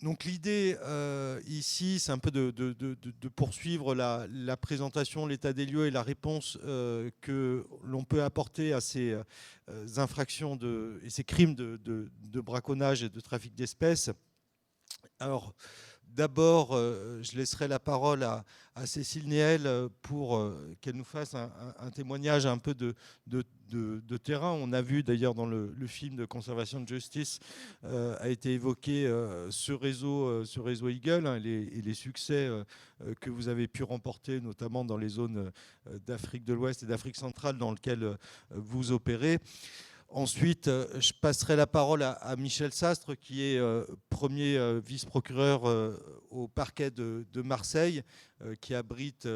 Donc l'idée ici, c'est un peu de poursuivre la présentation, l'état des lieux et la réponse que l'on peut apporter à ces infractions et ces crimes de braconnage et de trafic d'espèces. Alors, d'abord, je laisserai la parole à Cécile Néel pour qu'elle nous fasse un témoignage un peu de terrain. On a vu d'ailleurs dans le film de Conservation Justice a été évoqué ce réseau Eagle, hein, et les succès que vous avez pu remporter, notamment dans les zones d'Afrique de l'Ouest et d'Afrique centrale dans lesquelles vous opérez. Ensuite, je passerai la parole à Michel Sastre, qui est premier vice-procureur au parquet de Marseille, qui abrite,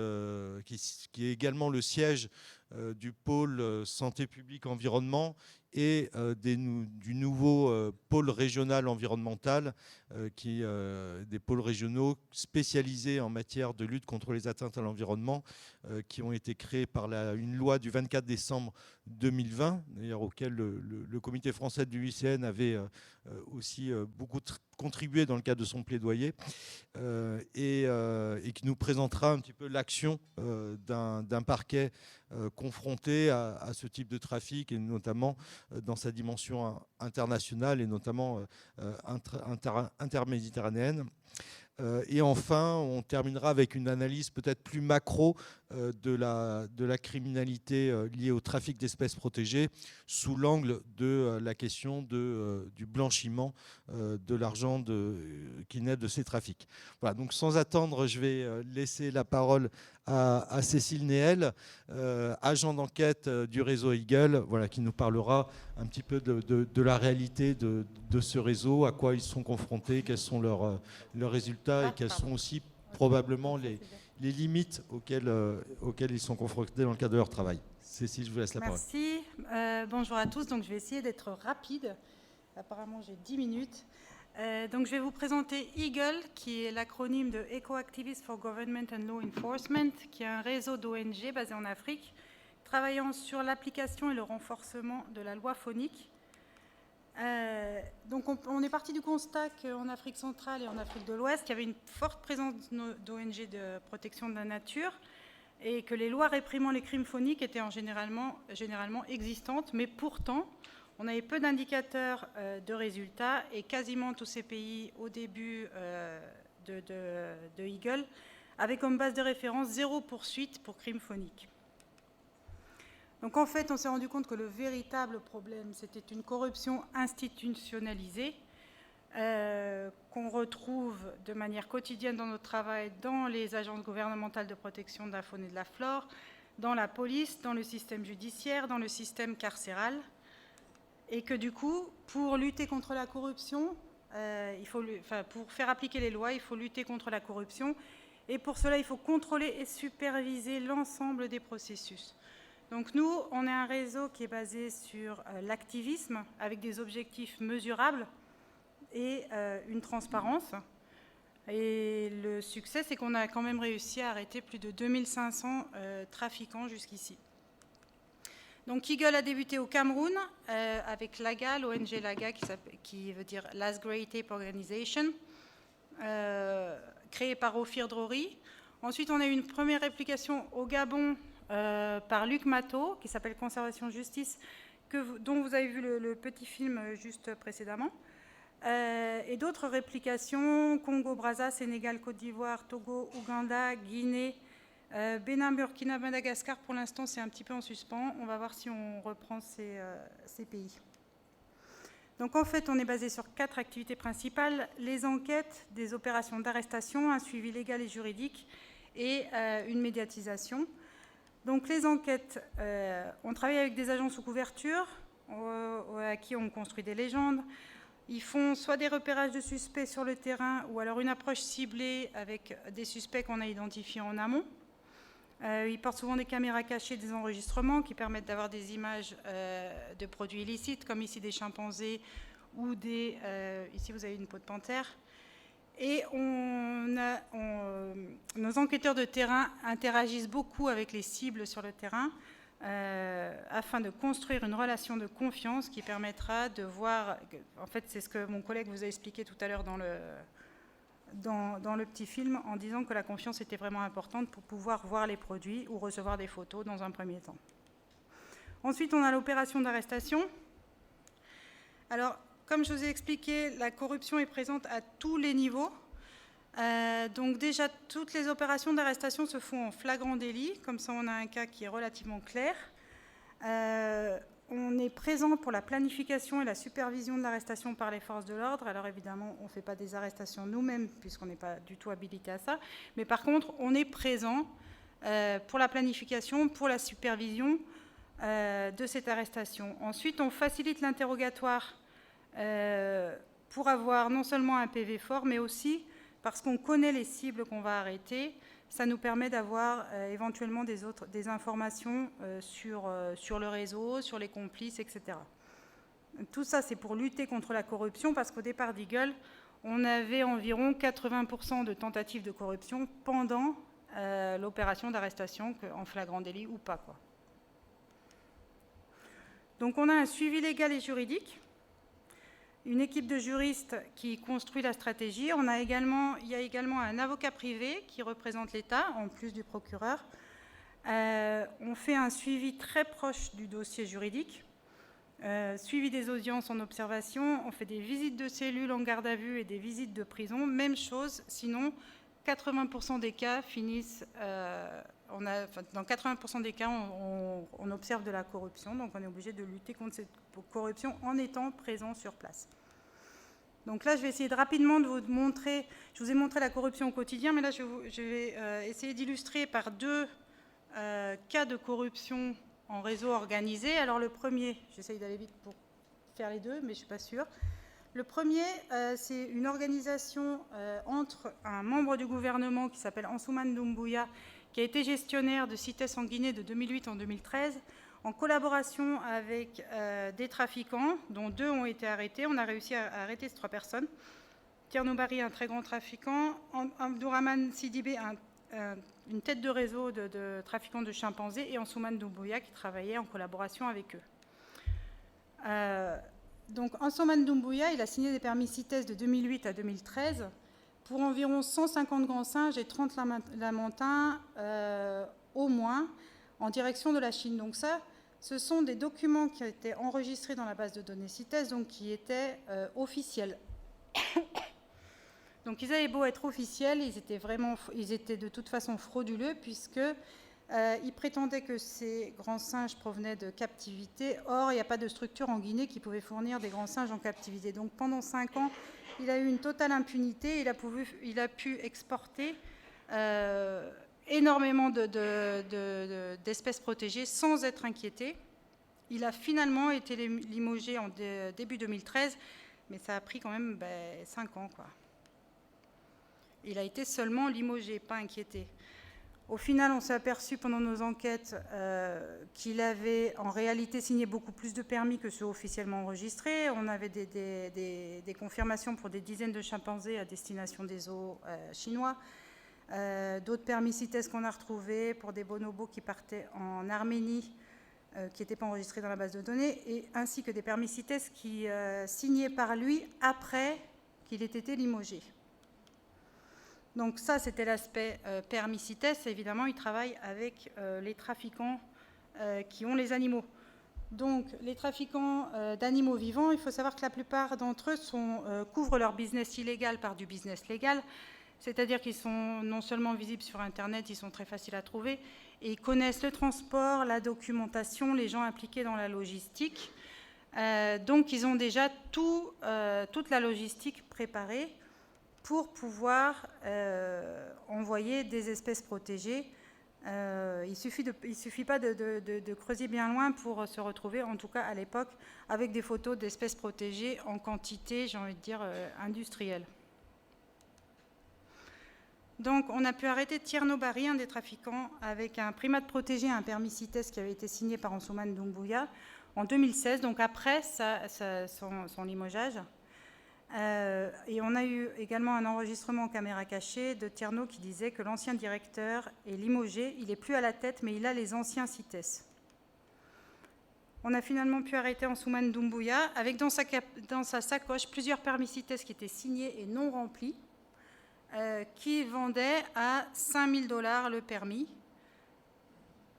qui est également le siège du pôle santé publique environnement et du nouveau pôle régional environnemental, des pôles régionaux spécialisés en matière de lutte contre les atteintes à l'environnement, qui ont été créés par une loi du 24 décembre 2020, d'ailleurs auquel le comité français de l'UICN avait aussi beaucoup contribué dans le cadre de son plaidoyer, et qui nous présentera un petit peu l'action d'un parquet confronté à ce type de trafic, et notamment dans sa dimension internationale et notamment interméditerranéenne. Et enfin, on terminera avec une analyse peut-être plus macro de la criminalité liée au trafic d'espèces protégées sous l'angle de la question du blanchiment de l'argent qui naît de ces trafics. Voilà, donc sans attendre, je vais laisser la parole à Cécile Néel, agent d'enquête du réseau Eagle, voilà, qui nous parlera un petit peu de la réalité de ce réseau, à quoi ils sont confrontés, quels sont leurs résultats et quelles sont aussi probablement les limites auxquelles ils sont confrontés dans le cadre de leur travail. Cécile, je vous laisse la parole. Merci. Bonjour à tous. Donc, je vais essayer d'être rapide. Apparemment, j'ai 10 minutes. Donc, je vais vous présenter EAGLE, qui est l'acronyme de Eco-Activists for Government and Law Enforcement, qui est un réseau d'ONG basé en Afrique, travaillant sur l'application et le renforcement de la loi phonique. Donc on est parti du constat qu'en Afrique centrale et en Afrique de l'Ouest, il y avait une forte présence d'ONG de protection de la nature et que les lois réprimant les crimes phoniques étaient généralement existantes, mais pourtant, on avait peu d'indicateurs de résultats et quasiment tous ces pays, au début de Eagle, avaient comme base de référence 0 poursuite pour crimes phoniques. Donc en fait, on s'est rendu compte que le véritable problème, c'était une corruption institutionnalisée qu'on retrouve de manière quotidienne dans notre travail dans les agences gouvernementales de protection de la faune et de la flore, dans la police, dans le système judiciaire, dans le système carcéral. Et que du coup, pour lutter contre la corruption, pour faire appliquer les lois, il faut lutter contre la corruption. Et pour cela, il faut contrôler et superviser l'ensemble des processus. Donc nous, on est un réseau qui est basé sur l'activisme avec des objectifs mesurables et une transparence. Et le succès, c'est qu'on a quand même réussi à arrêter plus de 2500 trafiquants jusqu'ici. Donc Eagle a débuté au Cameroun avec l'AGA, l'ONG LAGA, qui veut dire Last Great Ape Organization, créée par Ophir Drori. Ensuite, on a eu une première réplication au Gabon par Luc Matteau, qui s'appelle Conservation Justice, dont vous avez vu le petit film juste précédemment. Et d'autres réplications, Congo, Brazza, Sénégal, Côte d'Ivoire, Togo, Ouganda, Guinée, Bénin, Burkina, Madagascar. Pour l'instant, c'est un petit peu en suspens. On va voir si on reprend ces pays. Donc en fait, on est basé sur 4 activités principales: les enquêtes, des opérations d'arrestation, un suivi légal et juridique et une médiatisation. Donc les enquêtes, on travaille avec des agents sous couverture à qui on construit des légendes. Ils font soit des repérages de suspects sur le terrain ou alors une approche ciblée avec des suspects qu'on a identifiés en amont. Ils portent souvent des caméras cachées, des enregistrements qui permettent d'avoir des images de produits illicites, comme ici des chimpanzés ou ici vous avez une peau de panthère. Et nos enquêteurs de terrain interagissent beaucoup avec les cibles sur le terrain afin de construire une relation de confiance qui permettra de voir, en fait c'est ce que mon collègue vous a expliqué tout à l'heure dans le petit film en disant que la confiance était vraiment importante pour pouvoir voir les produits ou recevoir des photos dans un premier temps. Ensuite, on a l'opération d'arrestation. Alors, comme je vous ai expliqué, la corruption est présente à tous les niveaux. Donc déjà, toutes les opérations d'arrestation se font en flagrant délit. Comme ça, on a un cas qui est relativement clair. On est présent pour la planification et la supervision de l'arrestation par les forces de l'ordre. Alors évidemment, on ne fait pas des arrestations nous-mêmes, puisqu'on n'est pas du tout habilité à ça. Mais par contre, on est présent pour la planification, pour la supervision de cette arrestation. Ensuite, on facilite l'interrogatoire pour avoir non seulement un PV fort, mais aussi parce qu'on connaît les cibles qu'on va arrêter. Ça nous permet d'avoir éventuellement des informations sur le réseau, sur les complices, etc. Tout ça, c'est pour lutter contre la corruption, parce qu'au départ d'Eagle, on avait environ 80% de tentatives de corruption pendant l'opération d'arrestation, en flagrant délit ou pas, quoi. Donc on a un suivi légal et juridique, une équipe de juristes qui construit la stratégie. Il y a également un avocat privé qui représente l'État, en plus du procureur. On fait un suivi très proche du dossier juridique, suivi des audiences en observation, on fait des visites de cellules en garde à vue et des visites de prison, même chose, sinon 80% des cas finissent... dans 80% des cas, on observe de la corruption, donc on est obligé de lutter contre cette corruption en étant présent sur place. Donc là, je vais essayer rapidement de vous montrer, je vous ai montré la corruption au quotidien, mais là, je vais essayer d'illustrer par deux cas de corruption en réseau organisé. Alors le premier, j'essaye d'aller vite pour faire les deux, mais je ne suis pas sûre. Le premier, c'est une organisation entre un membre du gouvernement qui s'appelle Ansoumane Doumbouya, qui a été gestionnaire de CITES en Guinée de 2008 en 2013, en collaboration avec des trafiquants, dont 2 ont été arrêtés. On a réussi à arrêter ces 3 personnes. Tierno Bari, un très grand trafiquant, Abdourahmane Sidibé, une tête de réseau de trafiquants de chimpanzés, et Ansoumane Doumbouya, qui travaillait en collaboration avec eux. Donc Ansoumane Doumbouya, il a signé des permis CITES de 2008 à 2013 pour environ 150 grands singes et 30 lamantins au moins, en direction de la Chine. Donc ça, ce sont des documents qui ont été enregistrés dans la base de données CITES, donc qui étaient officiels. Donc ils avaient beau être officiels, ils étaient de toute façon frauduleux, puisque ils prétendaient que ces grands singes provenaient de captivité. Or, il n'y a pas de structure en Guinée qui pouvait fournir des grands singes en captivité. Donc pendant 5 ans, il a eu une totale impunité. Il a pu exporter énormément d'espèces protégées sans être inquiété. Il a finalement été limogé en début 2013, mais ça a pris quand même 5 ans, quoi. Il a été seulement limogé, pas inquiété. Au final, on s'est aperçu pendant nos enquêtes qu'il avait en réalité signé beaucoup plus de permis que ceux officiellement enregistrés. On avait des confirmations pour des dizaines de chimpanzés à destination des zoos chinois. D'autres permis CITES qu'on a retrouvés pour des bonobos qui partaient en Arménie, qui n'étaient pas enregistrés dans la base de données, et ainsi que des permis CITES qui signés par lui après qu'il ait été limogé. Donc ça, c'était l'aspect permis CITES. Évidemment, il travaille avec les trafiquants qui ont les animaux. Donc, les trafiquants d'animaux vivants, il faut savoir que la plupart d'entre eux couvrent leur business illégal par du business légal, c'est-à-dire qu'ils sont non seulement visibles sur Internet, ils sont très faciles à trouver, et ils connaissent le transport, la documentation, les gens impliqués dans la logistique. Donc, ils ont déjà toute la logistique préparée pour pouvoir envoyer des espèces protégées. Il ne suffit pas de creuser bien loin pour se retrouver, en tout cas à l'époque, avec des photos d'espèces protégées en quantité, j'ai envie de dire, industrielle. Donc on a pu arrêter Tierno Bari, un des trafiquants, avec un primate protégé, un permis CITES qui avait été signé par Ansoumane Doumbouya en 2016, donc après son limogeage. Et on a eu également un enregistrement en caméra cachée de Tierno qui disait que l'ancien directeur est limogé, il n'est plus à la tête, mais il a les anciens CITES. On a finalement pu arrêter Ansoumane Doumbouya avec dans sa sacoche plusieurs permis CITES qui étaient signés et non remplis. qui vendait à 5 000 $ le permis.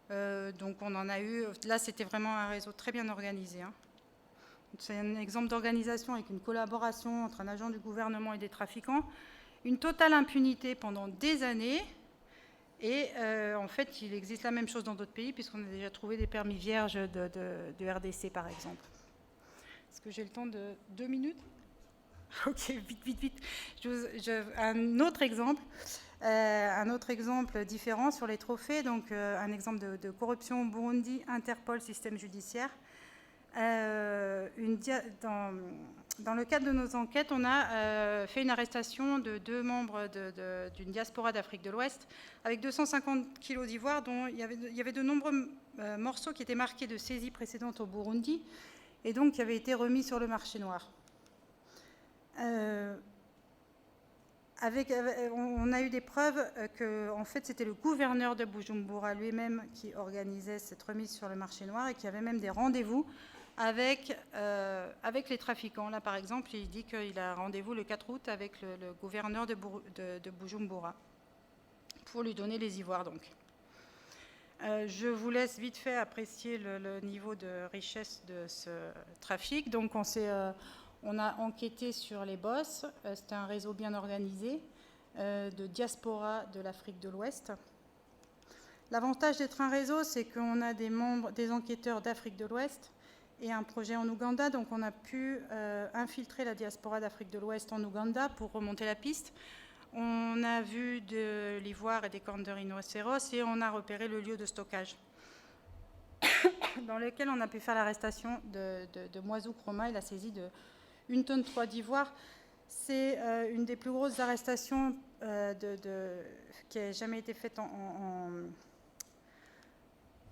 Donc on en a eu, là c'était vraiment un réseau très bien organisé. Hein. C'est un exemple d'organisation avec une collaboration entre un agent du gouvernement et des trafiquants, une totale impunité pendant des années, et en fait il existe la même chose dans d'autres pays, puisqu'on a déjà trouvé des permis vierges de RDC par exemple. Est-ce que j'ai le temps de 2 minutes? Ok, vite. Un autre exemple différent sur les trophées, donc un exemple de corruption au Burundi, Interpol, système judiciaire. Dans le cadre de nos enquêtes, on a fait une arrestation de 2 membres d'une diaspora d'Afrique de l'Ouest avec 250 kilos d'ivoire, dont il y avait de nombreux morceaux qui étaient marqués de saisies précédentes au Burundi et donc qui avaient été remis sur le marché noir. On a eu des preuves que en fait, c'était le gouverneur de Bujumbura lui-même qui organisait cette remise sur le marché noir et qui avait même des rendez-vous avec les trafiquants. Là, par exemple, il dit qu'il a rendez-vous le 4 août avec le gouverneur de Bujumbura pour lui donner les ivoires. Donc. Je vous laisse vite fait apprécier le niveau de richesse de ce trafic. Donc, on a enquêté sur les boss. C'était un réseau bien organisé de diaspora de l'Afrique de l'Ouest. L'avantage d'être un réseau, c'est qu'on a des enquêteurs d'Afrique de l'Ouest et un projet en Ouganda. Donc on a pu infiltrer la diaspora d'Afrique de l'Ouest en Ouganda pour remonter la piste. On a vu de l'ivoire et des cornes de rhinocéros et on a repéré le lieu de stockage dans lequel on a pu faire l'arrestation de Moizou Kroma et la saisie de 1,3 tonne d'ivoire. C'est une des plus grosses arrestations qui a jamais été faite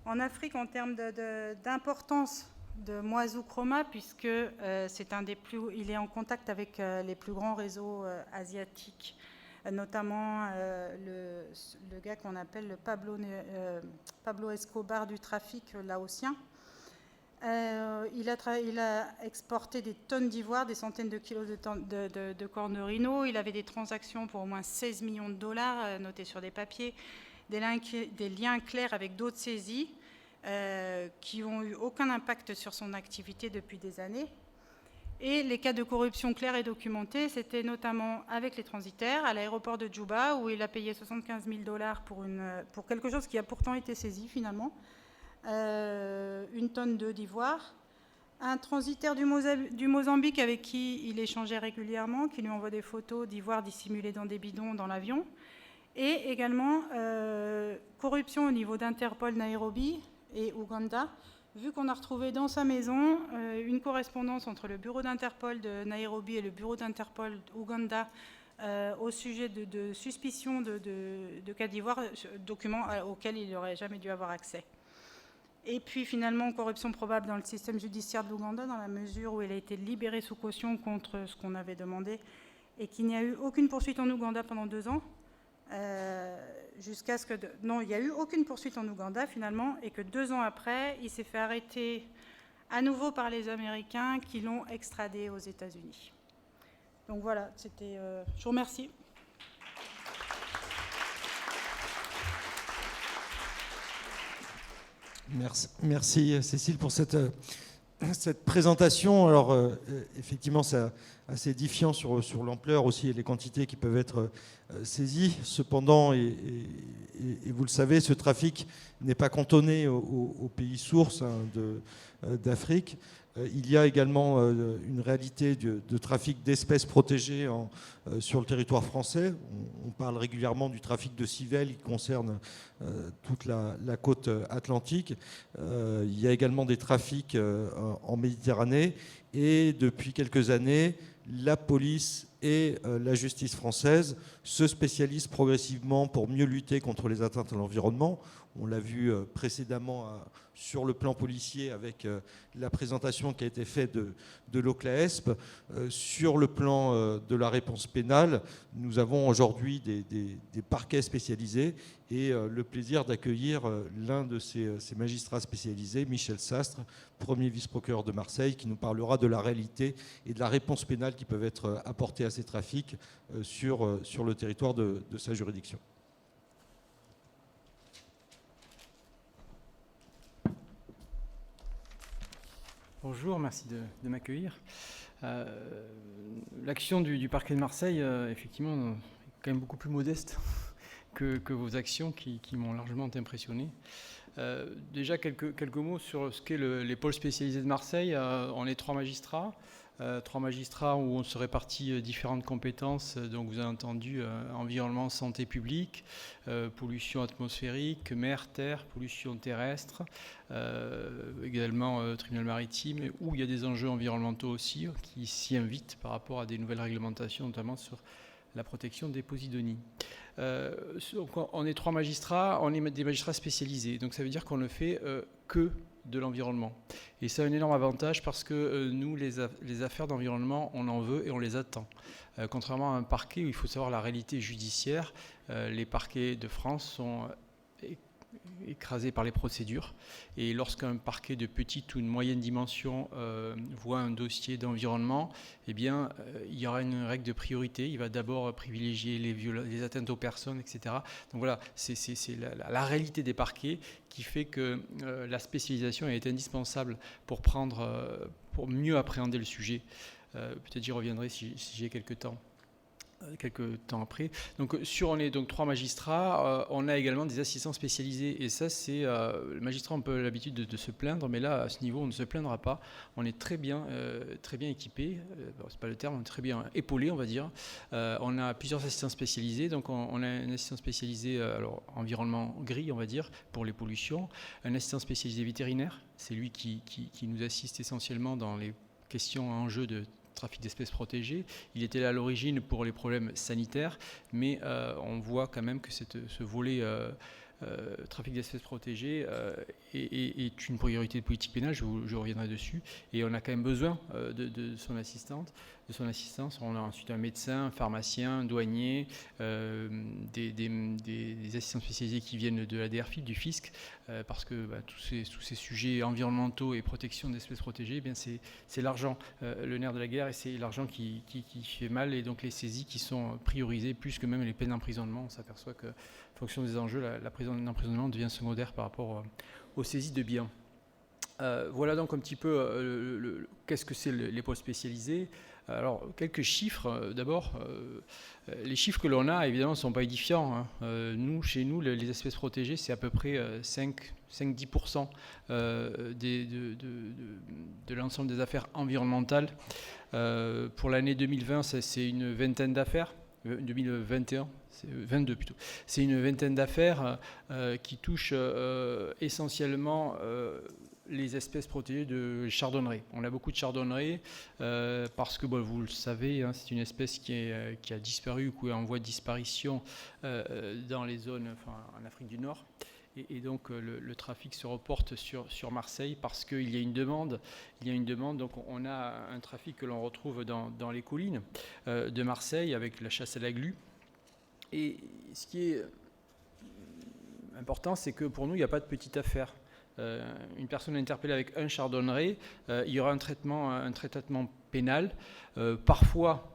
en Afrique en termes d'importance de Moizou Kroma, puisque il est en contact avec les plus grands réseaux asiatiques, notamment le gars qu'on appelle le Pablo Escobar du trafic laotien. Il a exporté des tonnes d'ivoire, des centaines de kilos de cornes de rhino. Il avait des transactions pour au moins 16 millions de dollars notés sur des papiers, des liens clairs avec d'autres saisies qui n'ont eu aucun impact sur son activité depuis des années. Et les cas de corruption clairs et documentés, c'était notamment avec les transitaires à l'aéroport de Djouba, où il a payé 75 000 $ pour quelque chose qui a pourtant été saisi finalement. 1 tonne d'ivoire, un transitaire du Mozambique avec qui il échangeait régulièrement, qui lui envoie des photos d'ivoire dissimulées dans des bidons dans l'avion, et également corruption au niveau d'Interpol Nairobi et Ouganda, vu qu'on a retrouvé dans sa maison une correspondance entre le bureau d'Interpol de Nairobi et le bureau d'Interpol Ouganda au sujet de suspicion de cas d'ivoire, documents auxquels il n'aurait jamais dû avoir accès. Et puis finalement, corruption probable dans le système judiciaire de l'Ouganda, dans la mesure où il a été libéré sous caution contre ce qu'on avait demandé, et qu'il n'y a eu aucune poursuite en Ouganda pendant 2 ans, jusqu'à ce que... Non, il n'y a eu aucune poursuite en Ouganda finalement, et que 2 ans après, il s'est fait arrêter à nouveau par les Américains qui l'ont extradé aux États-Unis. Donc voilà, c'était... Je vous remercie. Merci Cécile pour cette présentation. Alors effectivement, c'est assez édifiant sur l'ampleur aussi et les quantités qui peuvent être saisies. Cependant, et vous le savez, ce trafic n'est pas cantonné aux pays sources d'Afrique. Il y a également une réalité de trafic d'espèces protégées sur le territoire français. On parle régulièrement du trafic de civelles qui concerne toute la côte atlantique. Il y a également des trafics en Méditerranée. Et depuis quelques années, la police et la justice française se spécialisent progressivement pour mieux lutter contre les atteintes à l'environnement. On l'a vu précédemment sur le plan policier avec la présentation qui a été faite de l'OCLAESP. Sur le plan de la réponse pénale, nous avons aujourd'hui des parquets spécialisés et le plaisir d'accueillir l'un de ces magistrats spécialisés, Michel Sastre, premier vice-procureur de Marseille, qui nous parlera de la réalité et de la réponse pénale qui peuvent être apportées à ces trafics sur le territoire de sa juridiction. Bonjour, merci de m'accueillir. L'action du parquet de Marseille, effectivement, est quand même beaucoup plus modeste que vos actions qui m'ont largement impressionné. Déjà, quelques mots sur ce qu'est les pôles spécialisés de Marseille. On est trois magistrats où on se répartit différentes compétences. Donc vous avez entendu environnement, santé publique, pollution atmosphérique, mer, terre, pollution terrestre, également tribunal maritime, où il y a des enjeux environnementaux aussi qui s'y invitent par rapport à des nouvelles réglementations, notamment sur la protection des posidonies. Donc on est trois magistrats, on est des magistrats spécialisés. Donc ça veut dire qu'on ne fait que de l'environnement. Et ça a un énorme avantage parce que nous, les affaires d'environnement, on en veut et on les attend. Contrairement à un parquet où il faut savoir la réalité judiciaire, les parquets de France sont écrasés par les procédures. Et lorsqu'un parquet de petite ou de moyenne dimension voit un dossier d'environnement, eh bien, il y aura une règle de priorité. Il va d'abord privilégier les atteintes aux personnes, etc. Donc voilà, c'est la réalité des parquets qui fait que la spécialisation est indispensable pour mieux appréhender le sujet. Peut-être j'y reviendrai si j'ai quelques temps après. Donc on est donc trois magistrats, on a également des assistants spécialisés et ça c'est le magistrat a un peu l'habitude de se plaindre, mais là à ce niveau on ne se plaindra pas, on est très bien équipé, c'est pas le terme, on est très bien épaulé on va dire. On a plusieurs assistants spécialisés, donc on a un assistant spécialisé alors environnement gris on va dire pour les pollutions, un assistant spécialisé vétérinaire, c'est lui qui nous assiste essentiellement dans les questions en jeu de trafic d'espèces protégées. Il était là à l'origine pour les problèmes sanitaires, mais on voit quand même que ce volet trafic d'espèces protégées est une priorité de politique pénale, je reviendrai dessus, et on a quand même besoin de son assistance. On a ensuite un médecin, un pharmacien, un douanier, des assistants spécialisés qui viennent de la DRFIP, du fisc, parce que tous ces sujets environnementaux et protection d'espèces protégées, eh bien c'est l'argent, le nerf de la guerre, et c'est l'argent qui fait mal, et donc les saisies qui sont priorisées plus que même les peines d'emprisonnement. On s'aperçoit que, en fonction des enjeux, la peine d'emprisonnement devient secondaire par rapport aux saisies de biens. Voilà donc un petit peu qu'est-ce que c'est les pôles spécialisés. Alors, quelques chiffres. D'abord, les chiffres que l'on a, évidemment, ne sont pas édifiants. Chez nous, les espèces protégées, c'est à peu près 5-10% de l'ensemble des affaires environnementales. Pour l'année 2020, c'est une vingtaine d'affaires. 2021, 22 plutôt. C'est une vingtaine d'affaires qui touchent essentiellement les espèces protégées de chardonneret. On a beaucoup de chardonneret parce que, vous le savez, c'est une espèce qui a disparu ou qui est en voie de disparition dans les zones, en Afrique du Nord. Et donc le trafic se reporte sur Marseille parce qu'il y a une demande. Donc on a un trafic que l'on retrouve dans les collines de Marseille avec la chasse à la glu. Et ce qui est important, c'est que pour nous, il n'y a pas de petite affaire. Une personne interpellée avec un chardonneret, il y aura un traitement pénal. Parfois,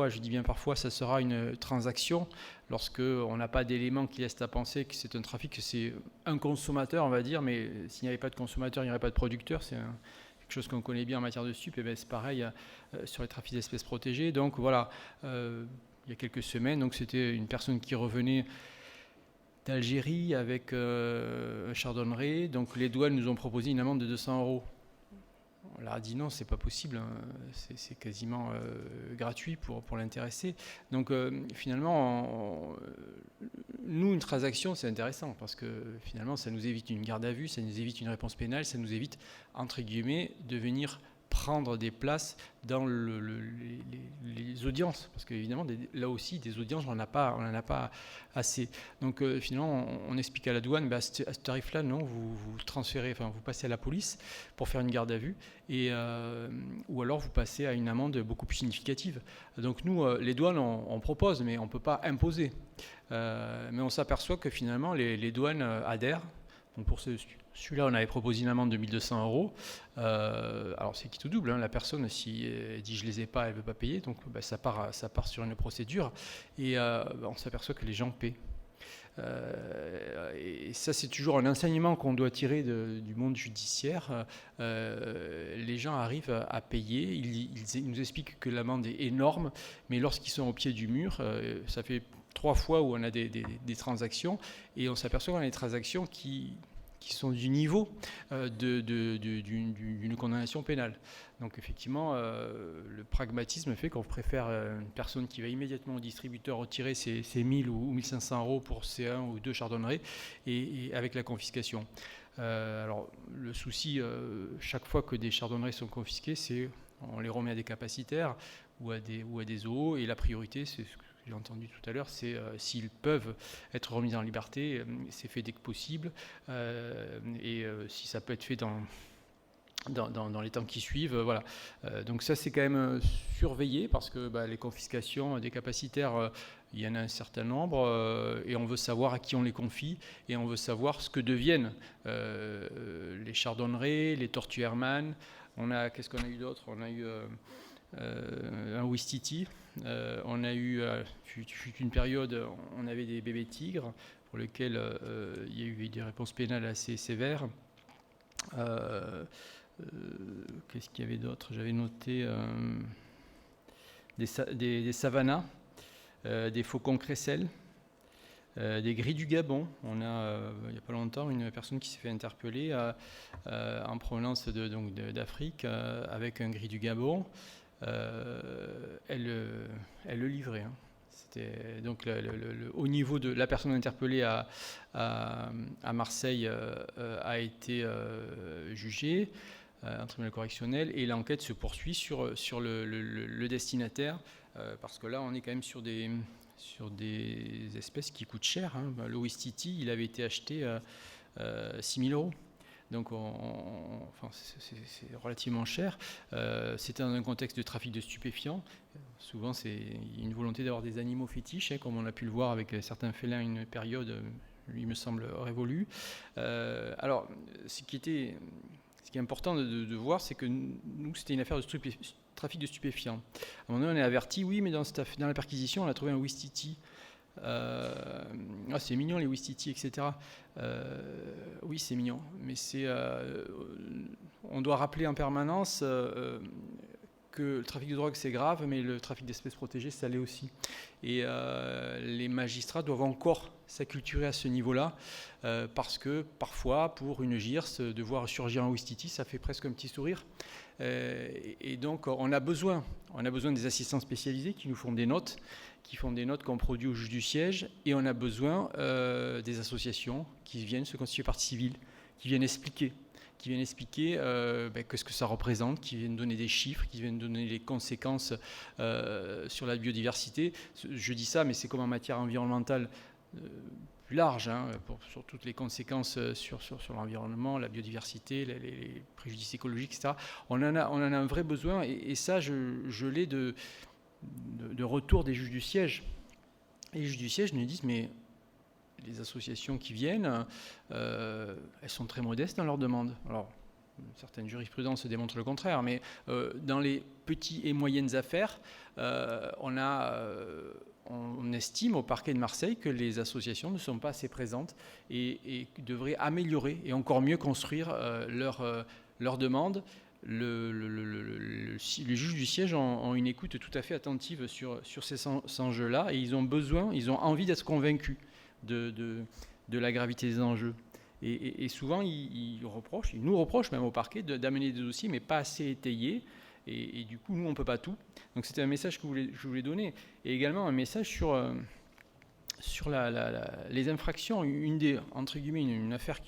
je dis bien parfois, ça sera une transaction lorsqu'on n'a pas d'éléments qui laissent à penser que c'est un trafic, que c'est un consommateur, on va dire, mais s'il n'y avait pas de consommateur, il n'y aurait pas de producteur. C'est quelque chose qu'on connaît bien en matière de stupes, et c'est pareil sur les trafics d'espèces protégées. Donc voilà, il y a quelques semaines, donc c'était une personne qui revenait d'Algérie avec un chardonneret. Donc les douanes nous ont proposé une amende de 200 €. On leur a dit non, c'est pas possible, c'est quasiment gratuit pour l'intéressé. Donc finalement, nous, une transaction, c'est intéressant parce que finalement, ça nous évite une garde à vue, ça nous évite une réponse pénale, ça nous évite, entre guillemets, de venir prendre des places dans les audiences, parce qu'évidemment, là aussi, des audiences, on n'en a pas assez. Donc finalement, on explique à la douane, à ce tarif-là, non, vous transférez, enfin, vous passez à la police pour faire une garde à vue, ou alors vous passez à une amende beaucoup plus significative. Donc nous, les douanes, on propose, mais on ne peut pas imposer. Mais on s'aperçoit que finalement, les douanes adhèrent. Donc pour celui-là, on avait proposé une amende de 1 200 €. Alors c'est qui tout double, hein. La personne, si elle dit je les ai pas, elle ne veut pas payer, donc ça part sur une procédure, et on s'aperçoit que les gens paient. Et ça, c'est toujours un enseignement qu'on doit tirer du monde judiciaire. Les gens arrivent à payer, ils nous expliquent que l'amende est énorme, mais lorsqu'ils sont au pied du mur, ça fait 3 fois où on a des transactions, et on s'aperçoit qu'on a des transactions qui sont du niveau d'une condamnation pénale. Donc effectivement, le pragmatisme fait qu'on préfère une personne qui va immédiatement au distributeur retirer ses 1 000 ou 1 500 € pour ces 1 ou 2 chardonnerets, et avec la confiscation. Alors le souci, chaque fois que des chardonnerets sont confisqués, c'est on les remet à des capacitaires ou à des zoos, et la priorité, c'est ce que j'ai entendu tout à l'heure, c'est s'ils peuvent être remis en liberté, c'est fait dès que possible, et si ça peut être fait dans les temps qui suivent, voilà. Donc ça, c'est quand même surveillé, parce que les confiscations des capacitaires, il y en a un certain nombre, et on veut savoir à qui on les confie, et on veut savoir ce que deviennent les chardonnerets, les tortues Hermann. Qu'est-ce qu'on a eu d'autre ? On a eu un ouistiti. On a eu, fut une période, on avait des bébés tigres pour lesquels il y a eu des réponses pénales assez sévères. Qu'est-ce qu'il y avait d'autre ? J'avais noté des savannas, des faucons crécelles, des gris du Gabon. On a, il n'y a pas longtemps, une personne qui s'est fait interpeller en provenance d'Afrique avec un gris du Gabon. Elle le livrait. Hein. C'était donc au niveau de la personne interpellée à Marseille a été jugée en tribunal correctionnel, et l'enquête se poursuit sur le destinataire, parce que là on est quand même sur des espèces qui coûtent cher. Hein. Le ouistiti, il avait été acheté 6 000 €. Donc c'est relativement cher. C'était dans un contexte de trafic de stupéfiants. Souvent, c'est une volonté d'avoir des animaux fétiches, hein, comme on a pu le voir avec certains félins à une période, lui me semble, révolue. Alors, ce qui est important de voir, c'est que nous, c'était une affaire de trafic de stupéfiants. À un moment donné, on est averti, oui, mais dans la perquisition, on a trouvé un ouistiti. C'est mignon les ouistiti, etc. Oui, c'est mignon, mais on doit rappeler en permanence que le trafic de drogue, c'est grave, mais le trafic d'espèces protégées, ça l'est aussi. Et les magistrats doivent encore s'acculturer à ce niveau-là, parce que parfois, pour une gyrs, de voir surgir un ouistiti, ça fait presque un petit sourire. Et donc, on a besoin des assistants spécialisés qui nous font des notes, qu'on produit au juge du siège, et on a besoin des associations qui viennent se constituer partie civile, qui viennent expliquer qu'est-ce que ça représente, qui viennent donner des chiffres, qui viennent donner les conséquences sur la biodiversité. Je dis ça, mais c'est comme en matière environnementale plus large, hein, sur toutes les conséquences sur l'environnement, la biodiversité, les préjudices écologiques, etc. On en a un vrai besoin, et ça, je l'ai de retour des juges du siège. Et les juges du siège nous disent, mais les associations qui viennent, elles sont très modestes dans leurs demandes. Alors, certaines jurisprudences démontrent le contraire, mais dans les petites et moyennes affaires, on estime au parquet de Marseille que les associations ne sont pas assez présentes et devraient améliorer et encore mieux construire leurs demandes. Les juges du siège ont une écoute tout à fait attentive sur ces enjeux-là, et ils ont envie d'être convaincus de la gravité des enjeux. Et souvent, ils nous reprochent même au parquet d'amener des dossiers, mais pas assez étayés, et du coup, nous, on ne peut pas tout. Donc c'était un message que je voulais donner, et également un message sur les infractions. Une affaire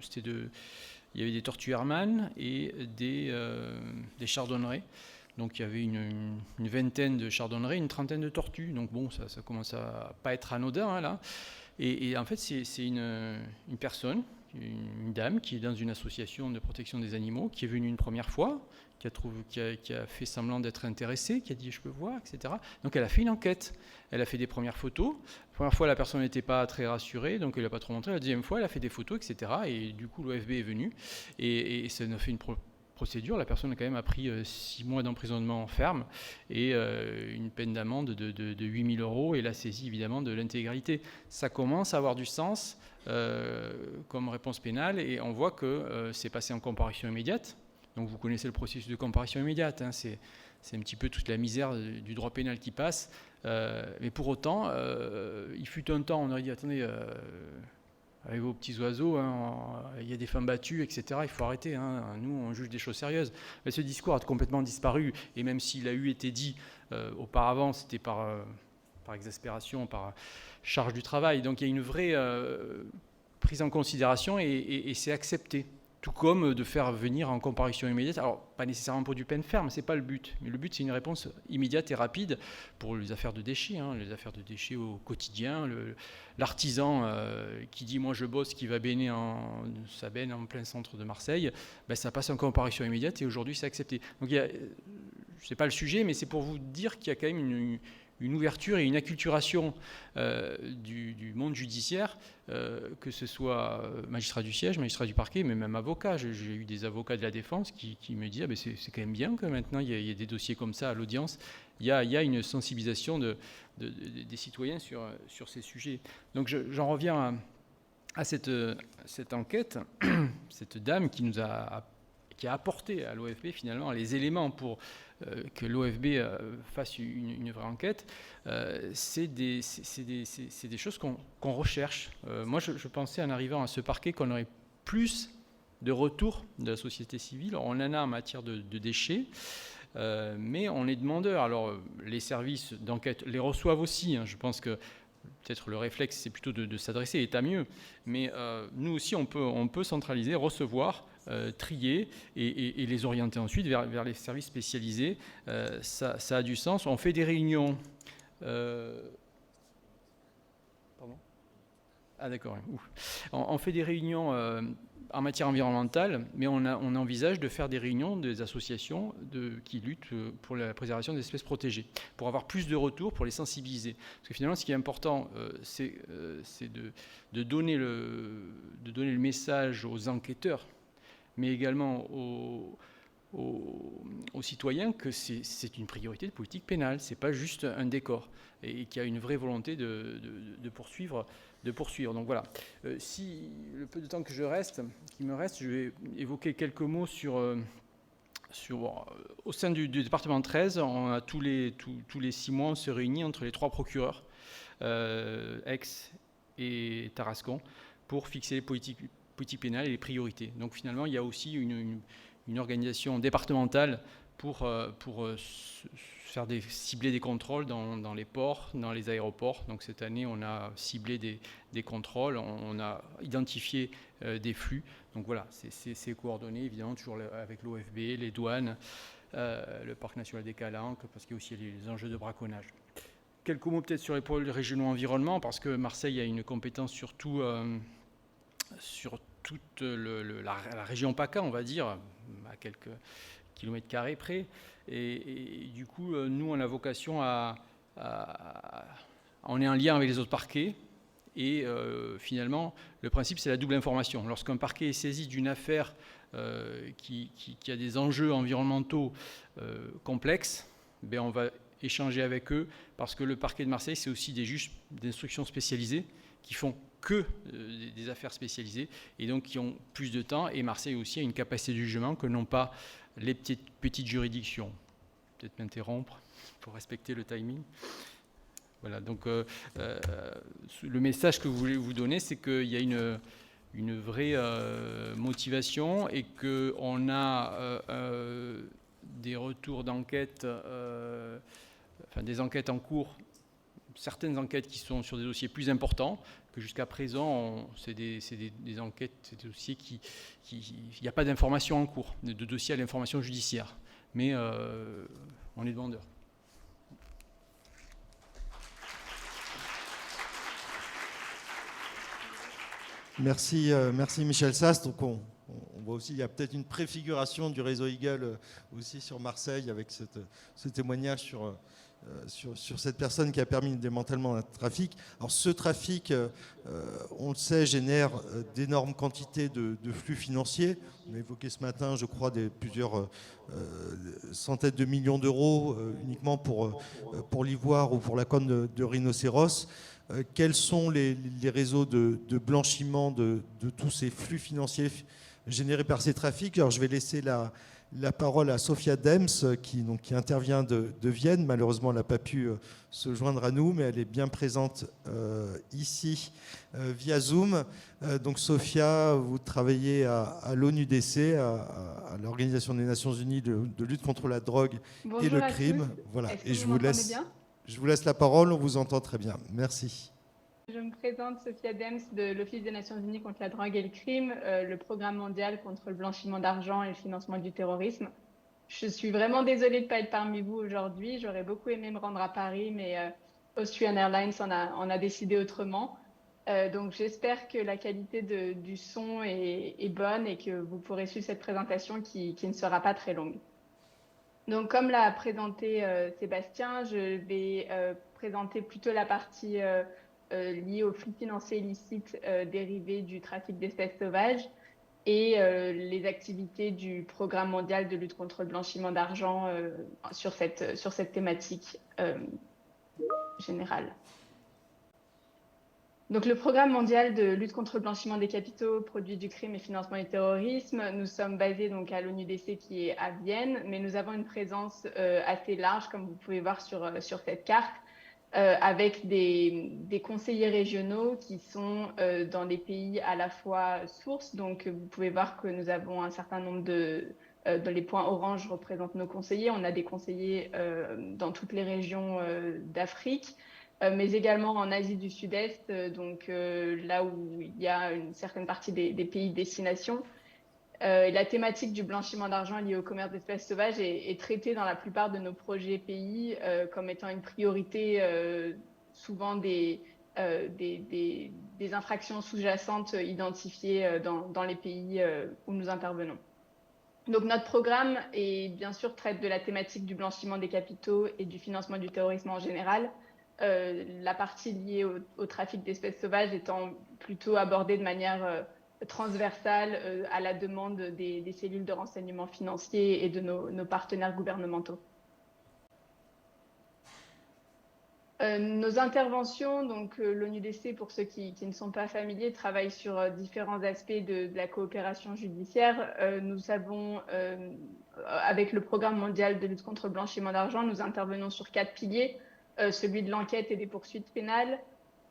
c'était il y avait des tortues Hermann et des chardonnerets. Donc il y avait une vingtaine de chardonnerets, une trentaine de tortues. Donc bon, ça commence à pas être anodin hein, là. Et en fait, c'est une personne, une dame qui est dans une association de protection des animaux, qui est venue une première fois, qui a fait semblant d'être intéressée, qui a dit je peux voir, etc. Donc elle a fait une enquête, elle a fait des premières photos. La première fois, la personne n'était pas très rassurée, donc elle n'a pas trop montré. La deuxième fois, elle a fait des photos, etc. Et du coup, l'OFB est venu et ça a fait une procédure. La personne a quand même pris 6 mois d'emprisonnement ferme et une peine d'amende de 8 000 € et la saisie évidemment de l'intégralité. Ça commence à avoir du sens comme réponse pénale et on voit que c'est passé en comparution immédiate. Donc vous connaissez le processus de comparution immédiate, hein, c'est un petit peu toute la misère du droit pénal qui passe. Mais pour autant, il fut un temps, on aurait dit, attendez, avec vos petits oiseaux, hein, il y a des femmes battues, etc. Il faut arrêter, hein, nous on juge des choses sérieuses. Mais ce discours a complètement disparu, et même s'il a eu été dit auparavant, c'était par exaspération, par charge du travail. Donc il y a une vraie prise en considération et c'est accepté. Tout comme de faire venir en comparution immédiate, alors pas nécessairement pour du peine ferme, c'est pas le but, mais le but c'est une réponse immédiate et rapide pour les affaires de déchets, hein, les affaires de déchets au quotidien, l'artisan qui dit moi je bosse, qui va baigner sa benne en plein centre de Marseille, ben, ça passe en comparution immédiate et aujourd'hui c'est accepté. Donc c'est pas le sujet, mais c'est pour vous dire qu'il y a quand même une ouverture et une acculturation du monde judiciaire, que ce soit magistrat du siège, magistrat du parquet, mais même avocat. J'ai eu des avocats de la défense qui me disaient ah, c'est quand même bien que maintenant il y ait des dossiers comme ça à l'audience. Il y a une sensibilisation des citoyens sur ces sujets. Donc j'en reviens à cette enquête, cette dame qui a apporté à l'OFB finalement les éléments pour que l'OFB fasse une vraie enquête, c'est des choses qu'on recherche. Moi, je pensais en arrivant à ce parquet qu'on aurait plus de retours de la société civile. On en a en matière de déchets, mais on est demandeur. Alors, les services d'enquête les reçoivent aussi. Hein. Je pense que peut-être le réflexe, c'est plutôt de s'adresser, et à mieux. Mais nous aussi, on peut centraliser, recevoir, trier et les orienter ensuite vers les services spécialisés. Ça a du sens. On fait des réunions. Pardon ? Ah d'accord. On fait des réunions en matière environnementale, mais on envisage de faire des réunions des associations qui luttent pour la préservation des espèces protégées, pour avoir plus de retours, pour les sensibiliser. Parce que finalement, ce qui est important, c'est de donner le message aux enquêteurs, mais également aux citoyens que c'est une priorité de politique pénale, c'est pas juste un décor, et qu'il y a une vraie volonté de poursuivre. Donc voilà. Si le peu de temps qui me reste, je vais évoquer quelques mots au sein du département 13, on a tous les 6 mois, on se réunit entre les 3 procureurs, Aix et Tarascon, pour fixer les politiques pénales et les priorités. Donc finalement, il y a aussi une organisation départementale pour cibler des contrôles dans les ports, dans les aéroports. Donc cette année, on a ciblé des contrôles, on a identifié des flux. Donc voilà, c'est coordonné, évidemment, toujours avec l'OFB, les douanes, le Parc national des Calanques, parce qu'il y a aussi les enjeux de braconnage. Quelques mots peut-être sur les pôles régionaux environnement, parce que Marseille a une compétence sur toute la région PACA, on va dire, à quelques kilomètres carrés près. Et du coup, nous, on a vocation on est en lien avec les autres parquets. Et finalement, le principe, c'est la double information. Lorsqu'un parquet est saisi d'une affaire qui a des enjeux environnementaux complexes, on va échanger avec eux, parce que le parquet de Marseille, c'est aussi des juges d'instruction spécialisés qui font que des affaires spécialisées et donc qui ont plus de temps. Et Marseille aussi a une capacité de jugement que n'ont pas les petites juridictions. Peut-être m'interrompre pour respecter le timing. Voilà, donc le message que je voulais vous donner, c'est qu'il y a une vraie motivation et qu'on a des retours d'enquête, des enquêtes en cours certaines enquêtes qui sont sur des dossiers plus importants, que jusqu'à présent, c'est des enquêtes, c'est des dossiers il n'y a pas d'information en cours, de dossiers à l'information judiciaire. Mais on est demandeur. Merci, merci Michel Sas. Donc on voit aussi, il y a peut-être une préfiguration du réseau Eagle aussi sur Marseille avec ce témoignage sur cette personne qui a permis le démantèlement d'un trafic. Alors ce trafic, on le sait, génère d'énormes quantités de flux financiers. On a évoqué ce matin, je crois, plusieurs centaines de millions d'euros uniquement pour l'ivoire ou pour la corne de rhinocéros. Quels sont les réseaux de blanchiment de tous ces flux financiers générés par ces trafics? Alors je vais laisser la parole à Sophia Dems, qui intervient de Vienne. Malheureusement, elle n'a pas pu se joindre à nous, mais elle est bien présente ici via Zoom. Donc Sophia, vous travaillez à l'ONUDC, à l'Organisation des Nations Unies de lutte contre la drogue et le crime. Voilà. Et je vous laisse la parole, on vous entend très bien. Merci. Je me présente, Sophia Dems, de l'Office des Nations Unies contre la drogue et le crime, le programme mondial contre le blanchiment d'argent et le financement du terrorisme. Je suis vraiment désolée de ne pas être parmi vous aujourd'hui. J'aurais beaucoup aimé me rendre à Paris, mais Austrian Airlines en a décidé autrement. Donc j'espère que la qualité du son est bonne et que vous pourrez suivre cette présentation qui ne sera pas très longue. Donc, comme l'a présenté Sébastien, je vais présenter plutôt la partie liée aux flux financiers illicites dérivés du trafic d'espèces sauvages et les activités du Programme mondial de lutte contre le blanchiment d'argent sur cette thématique générale. Donc, le Programme mondial de lutte contre le blanchiment des capitaux, produits du crime et financement du terrorisme, nous sommes basés donc à l'ONUDC qui est à Vienne, mais nous avons une présence assez large, comme vous pouvez voir sur cette carte, avec des conseillers régionaux qui sont dans des pays à la fois sources. Donc, vous pouvez voir que nous avons un certain nombre dans les points orange représentent nos conseillers. On a des conseillers dans toutes les régions d'Afrique, mais également en Asie du Sud-Est, donc là où il y a une certaine partie des pays de destination. Et la thématique du blanchiment d'argent lié au commerce d'espèces sauvages est traitée dans la plupart de nos projets pays comme étant une priorité, souvent des infractions sous-jacentes identifiées dans les pays où nous intervenons. Donc notre programme bien sûr traite de la thématique du blanchiment des capitaux et du financement du terrorisme en général. La partie liée au trafic d'espèces sauvages étant plutôt abordée de manière transversale à la demande des cellules de renseignement financier et de nos partenaires gouvernementaux. Nos interventions, donc l'ONUDC, pour ceux qui ne sont pas familiers, travaille sur différents aspects de la coopération judiciaire. Nous avons, avec le Programme mondial de lutte contre le blanchiment d'argent, nous intervenons sur 4 piliers. Celui de l'enquête et des poursuites pénales,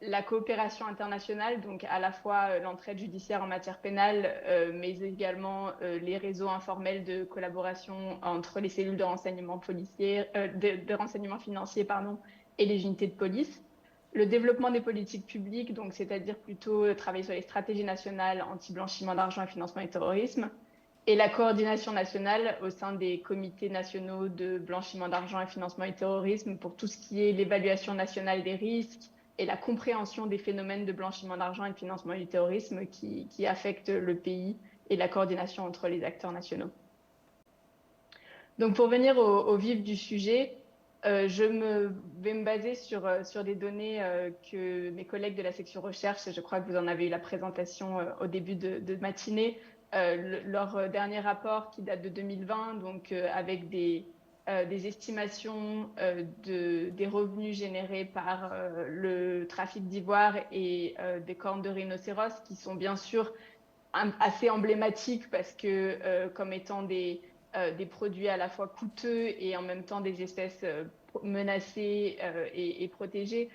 la coopération internationale, donc à la fois l'entraide judiciaire en matière pénale, mais également les réseaux informels de collaboration entre les cellules de renseignement policier, de renseignement financier, et les unités de police. Le développement des politiques publiques, donc c'est-à-dire plutôt travailler sur les stratégies nationales anti-blanchiment d'argent et financement du terrorisme, et la coordination nationale au sein des comités nationaux de blanchiment d'argent et financement du terrorisme pour tout ce qui est l'évaluation nationale des risques et la compréhension des phénomènes de blanchiment d'argent et de financement du terrorisme qui affectent le pays et la coordination entre les acteurs nationaux. Donc pour venir au vif du sujet, je vais me baser sur des données que mes collègues de la section recherche, et je crois que vous en avez eu la présentation au début de matinée, leur dernier rapport qui date de 2020, donc avec des estimations des revenus générés par le trafic d'ivoire et des cornes de rhinocéros, qui sont bien sûr assez emblématiques parce que comme étant des produits à la fois coûteux et en même temps des espèces menacées et protégées.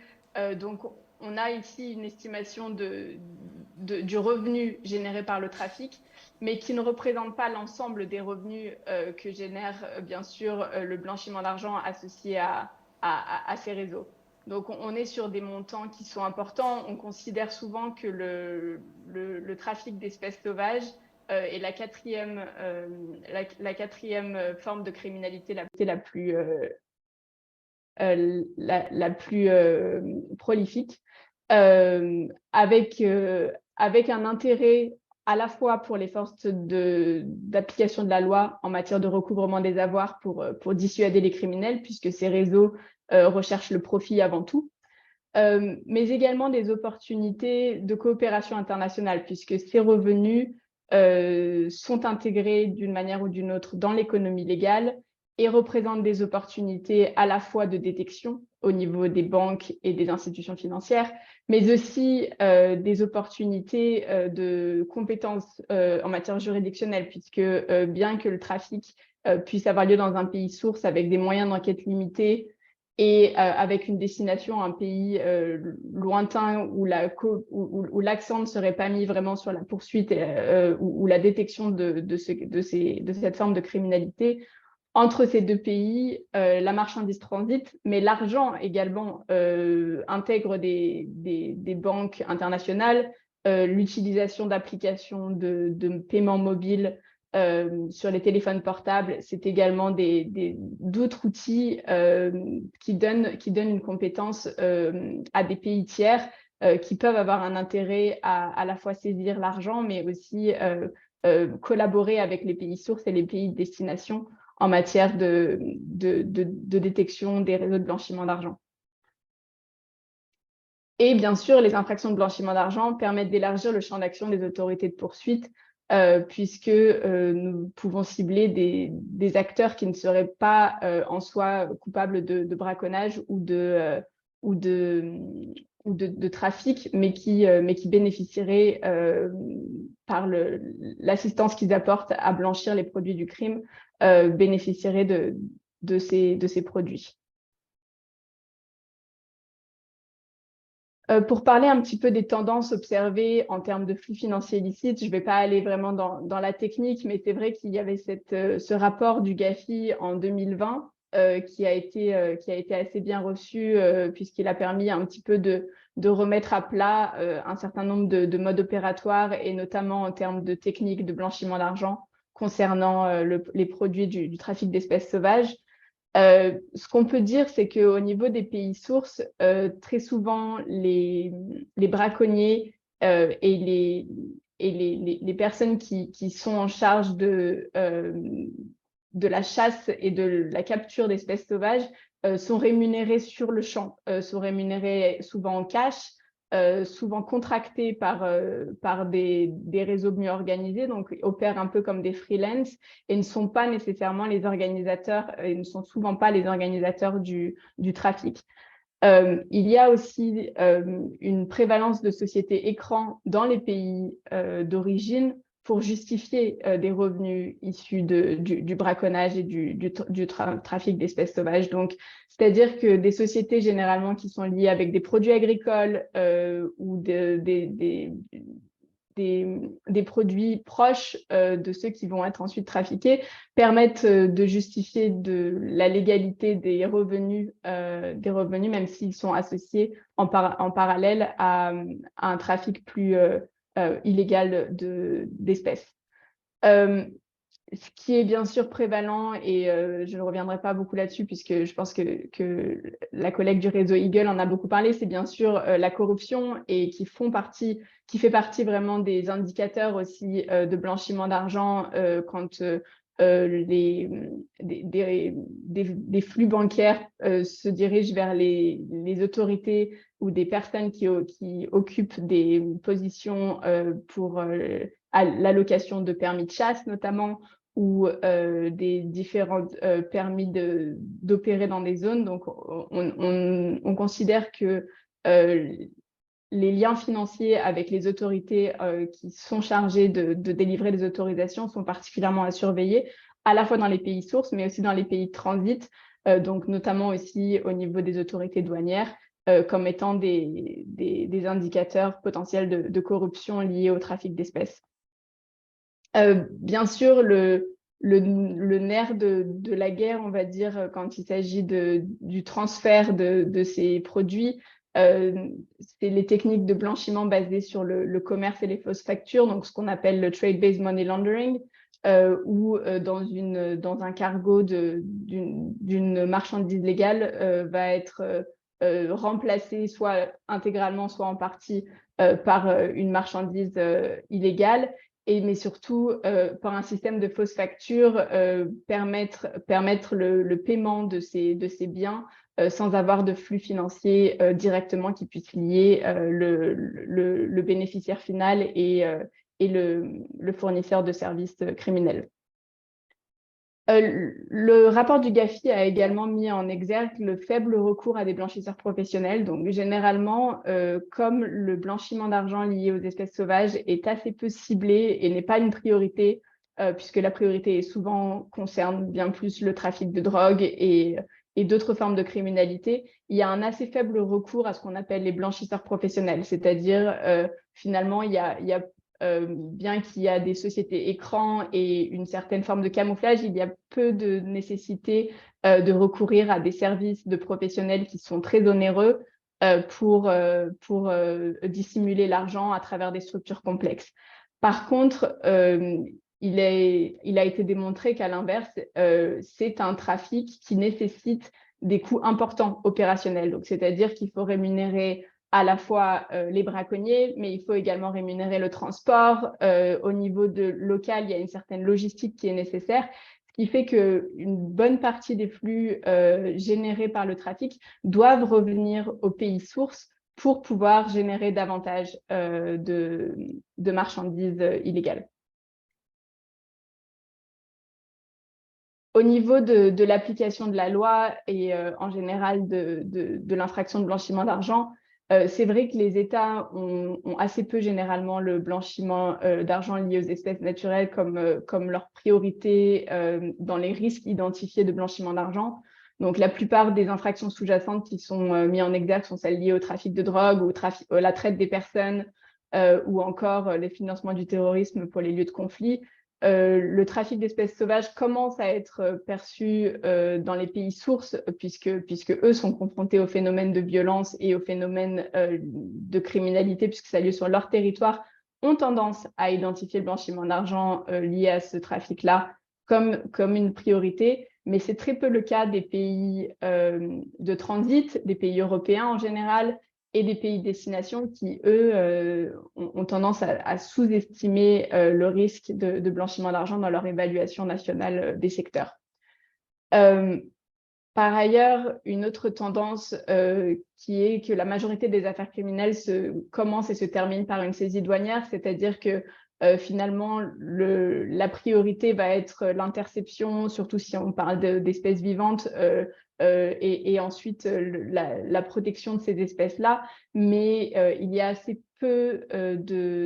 Donc on a ici une estimation du revenu généré par le trafic, mais qui ne représente pas l'ensemble des revenus que génère bien sûr le blanchiment d'argent associé à ces réseaux. Donc, on est sur des montants qui sont importants. On considère souvent que le trafic d'espèces sauvages est la quatrième forme de criminalité la plus prolifique, avec un intérêt à la fois pour les forces d'application de la loi en matière de recouvrement des avoirs pour dissuader les criminels, puisque ces réseaux recherchent le profit avant tout, mais également des opportunités de coopération internationale, puisque ces revenus sont intégrés d'une manière ou d'une autre dans l'économie légale et représentent des opportunités à la fois de détection au niveau des banques et des institutions financières, mais aussi des opportunités de compétences en matière juridictionnelle, puisque bien que le trafic puisse avoir lieu dans un pays source avec des moyens d'enquête limités et avec une destination à un pays lointain où l'accent ne serait pas mis vraiment sur la poursuite ou la détection de cette forme de criminalité, entre ces deux pays, la marchandise transite, mais l'argent également intègre des banques internationales, l'utilisation d'applications de paiement mobile sur les téléphones portables, c'est également d'autres outils qui donnent une compétence à des pays tiers qui peuvent avoir un intérêt à la fois saisir l'argent, mais aussi collaborer avec les pays sources et les pays de destination en matière de détection des réseaux de blanchiment d'argent. Et bien sûr, les infractions de blanchiment d'argent permettent d'élargir le champ d'action des autorités de poursuite, puisque nous pouvons cibler des acteurs qui ne seraient pas en soi coupables de braconnage ou de trafic, mais qui bénéficieraient par l'assistance qu'ils apportent à blanchir les produits du crime, bénéficieraient de ces produits. Pour parler un petit peu des tendances observées en termes de flux financiers illicites, je ne vais pas aller vraiment dans la technique, mais c'est vrai qu'il y avait ce rapport du GAFI en 2020 qui a été assez bien reçu puisqu'il a permis un petit peu de remettre à plat un certain nombre de modes opératoires et notamment en termes de techniques de blanchiment d'argent concernant les produits du trafic d'espèces sauvages. Ce qu'on peut dire, c'est qu'au niveau des pays sources, très souvent, les braconniers et les personnes qui sont en charge de la chasse et de la capture d'espèces sauvages sont rémunérés sur le champ, sont rémunérés souvent en cash, souvent contractés par des réseaux mieux organisés, donc opèrent un peu comme des freelances et ne sont pas nécessairement les organisateurs, et ne sont souvent pas les organisateurs du trafic. Il y a aussi une prévalence de sociétés écrans dans les pays d'origine pour justifier des revenus issus du braconnage et du trafic d'espèces sauvages. Donc, c'est-à-dire que des sociétés généralement qui sont liées avec des produits agricoles ou des produits proches de ceux qui vont être ensuite trafiqués permettent de justifier de la légalité des revenus, même s'ils sont associés en parallèle à un trafic plus illégal d'espèces. Ce qui est bien sûr prévalent, et je ne reviendrai pas beaucoup là-dessus puisque je pense que la collègue du réseau Eagle en a beaucoup parlé, c'est bien sûr la corruption et qui fait partie vraiment des indicateurs aussi de blanchiment d'argent quand des flux bancaires se dirigent vers les autorités ou des personnes qui occupent des positions pour l'allocation de permis de chasse notamment, ou des différents permis d'opérer dans des zones. Donc, on considère que les liens financiers avec les autorités qui sont chargées de délivrer des autorisations sont particulièrement à surveiller, à la fois dans les pays sources, mais aussi dans les pays de transit, donc notamment aussi au niveau des autorités douanières, comme étant des indicateurs potentiels de corruption liés au trafic d'espèces. Bien sûr, le nerf de la guerre, on va dire, quand il s'agit du transfert de ces produits. C'est les techniques de blanchiment basées sur le commerce et les fausses factures, donc ce qu'on appelle le trade-based money laundering, où dans un cargo d'une marchandise légale va être remplacé soit intégralement, soit en partie par une marchandise illégale. Mais surtout par un système de fausses factures, permettre le paiement de ces biens sans avoir de flux financier directement qui puisse lier le bénéficiaire final et le fournisseur de services criminels. Le rapport du GAFI a également mis en exergue le faible recours à des blanchisseurs professionnels. Donc, généralement, comme le blanchiment d'argent lié aux espèces sauvages est assez peu ciblé et n'est pas une priorité, puisque la priorité souvent concerne bien plus le trafic de drogue et d'autres formes de criminalité, il y a un assez faible recours à ce qu'on appelle les blanchisseurs professionnels. C'est-à-dire, finalement, il y a bien qu'il y a des sociétés écrans et une certaine forme de camouflage, il y a peu de nécessité de recourir à des services de professionnels qui sont très onéreux pour dissimuler l'argent à travers des structures complexes. Par contre, il a été démontré qu'à l'inverse, c'est un trafic qui nécessite des coûts importants opérationnels. Donc, c'est-à-dire qu'il faut rémunérer à la fois les braconniers, mais il faut également rémunérer le transport. Au niveau local, il y a une certaine logistique qui est nécessaire, ce qui fait qu'une bonne partie des flux générés par le trafic doivent revenir au pays source pour pouvoir générer davantage de marchandises illégales. Au niveau de l'application de la loi et en général de l'infraction de blanchiment d'argent, c'est vrai que les États ont assez peu généralement le blanchiment d'argent lié aux espèces naturelles comme leur priorité dans les risques identifiés de blanchiment d'argent. Donc, la plupart des infractions sous-jacentes qui sont mises en exergue sont celles liées au trafic de drogue, ou la traite des personnes, ou encore les financements du terrorisme pour les lieux de conflit. Le trafic d'espèces sauvages commence à être perçu dans les pays sources, puisque eux sont confrontés aux phénomènes de violence et aux phénomènes de criminalité, puisque ça a lieu sur leur territoire, ont tendance à identifier le blanchiment d'argent lié à ce trafic-là comme une priorité. Mais c'est très peu le cas des pays de transit, des pays européens en général, et des pays de destination qui, eux, ont tendance à sous-estimer le risque de blanchiment d'argent dans leur évaluation nationale des secteurs. Par ailleurs, une autre tendance qui est que la majorité des affaires criminelles commencent et se terminent par une saisie douanière, c'est-à-dire que finalement, la priorité va être l'interception, surtout si on parle d'espèces vivantes, et ensuite la protection de ces espèces-là. Mais il y a assez peu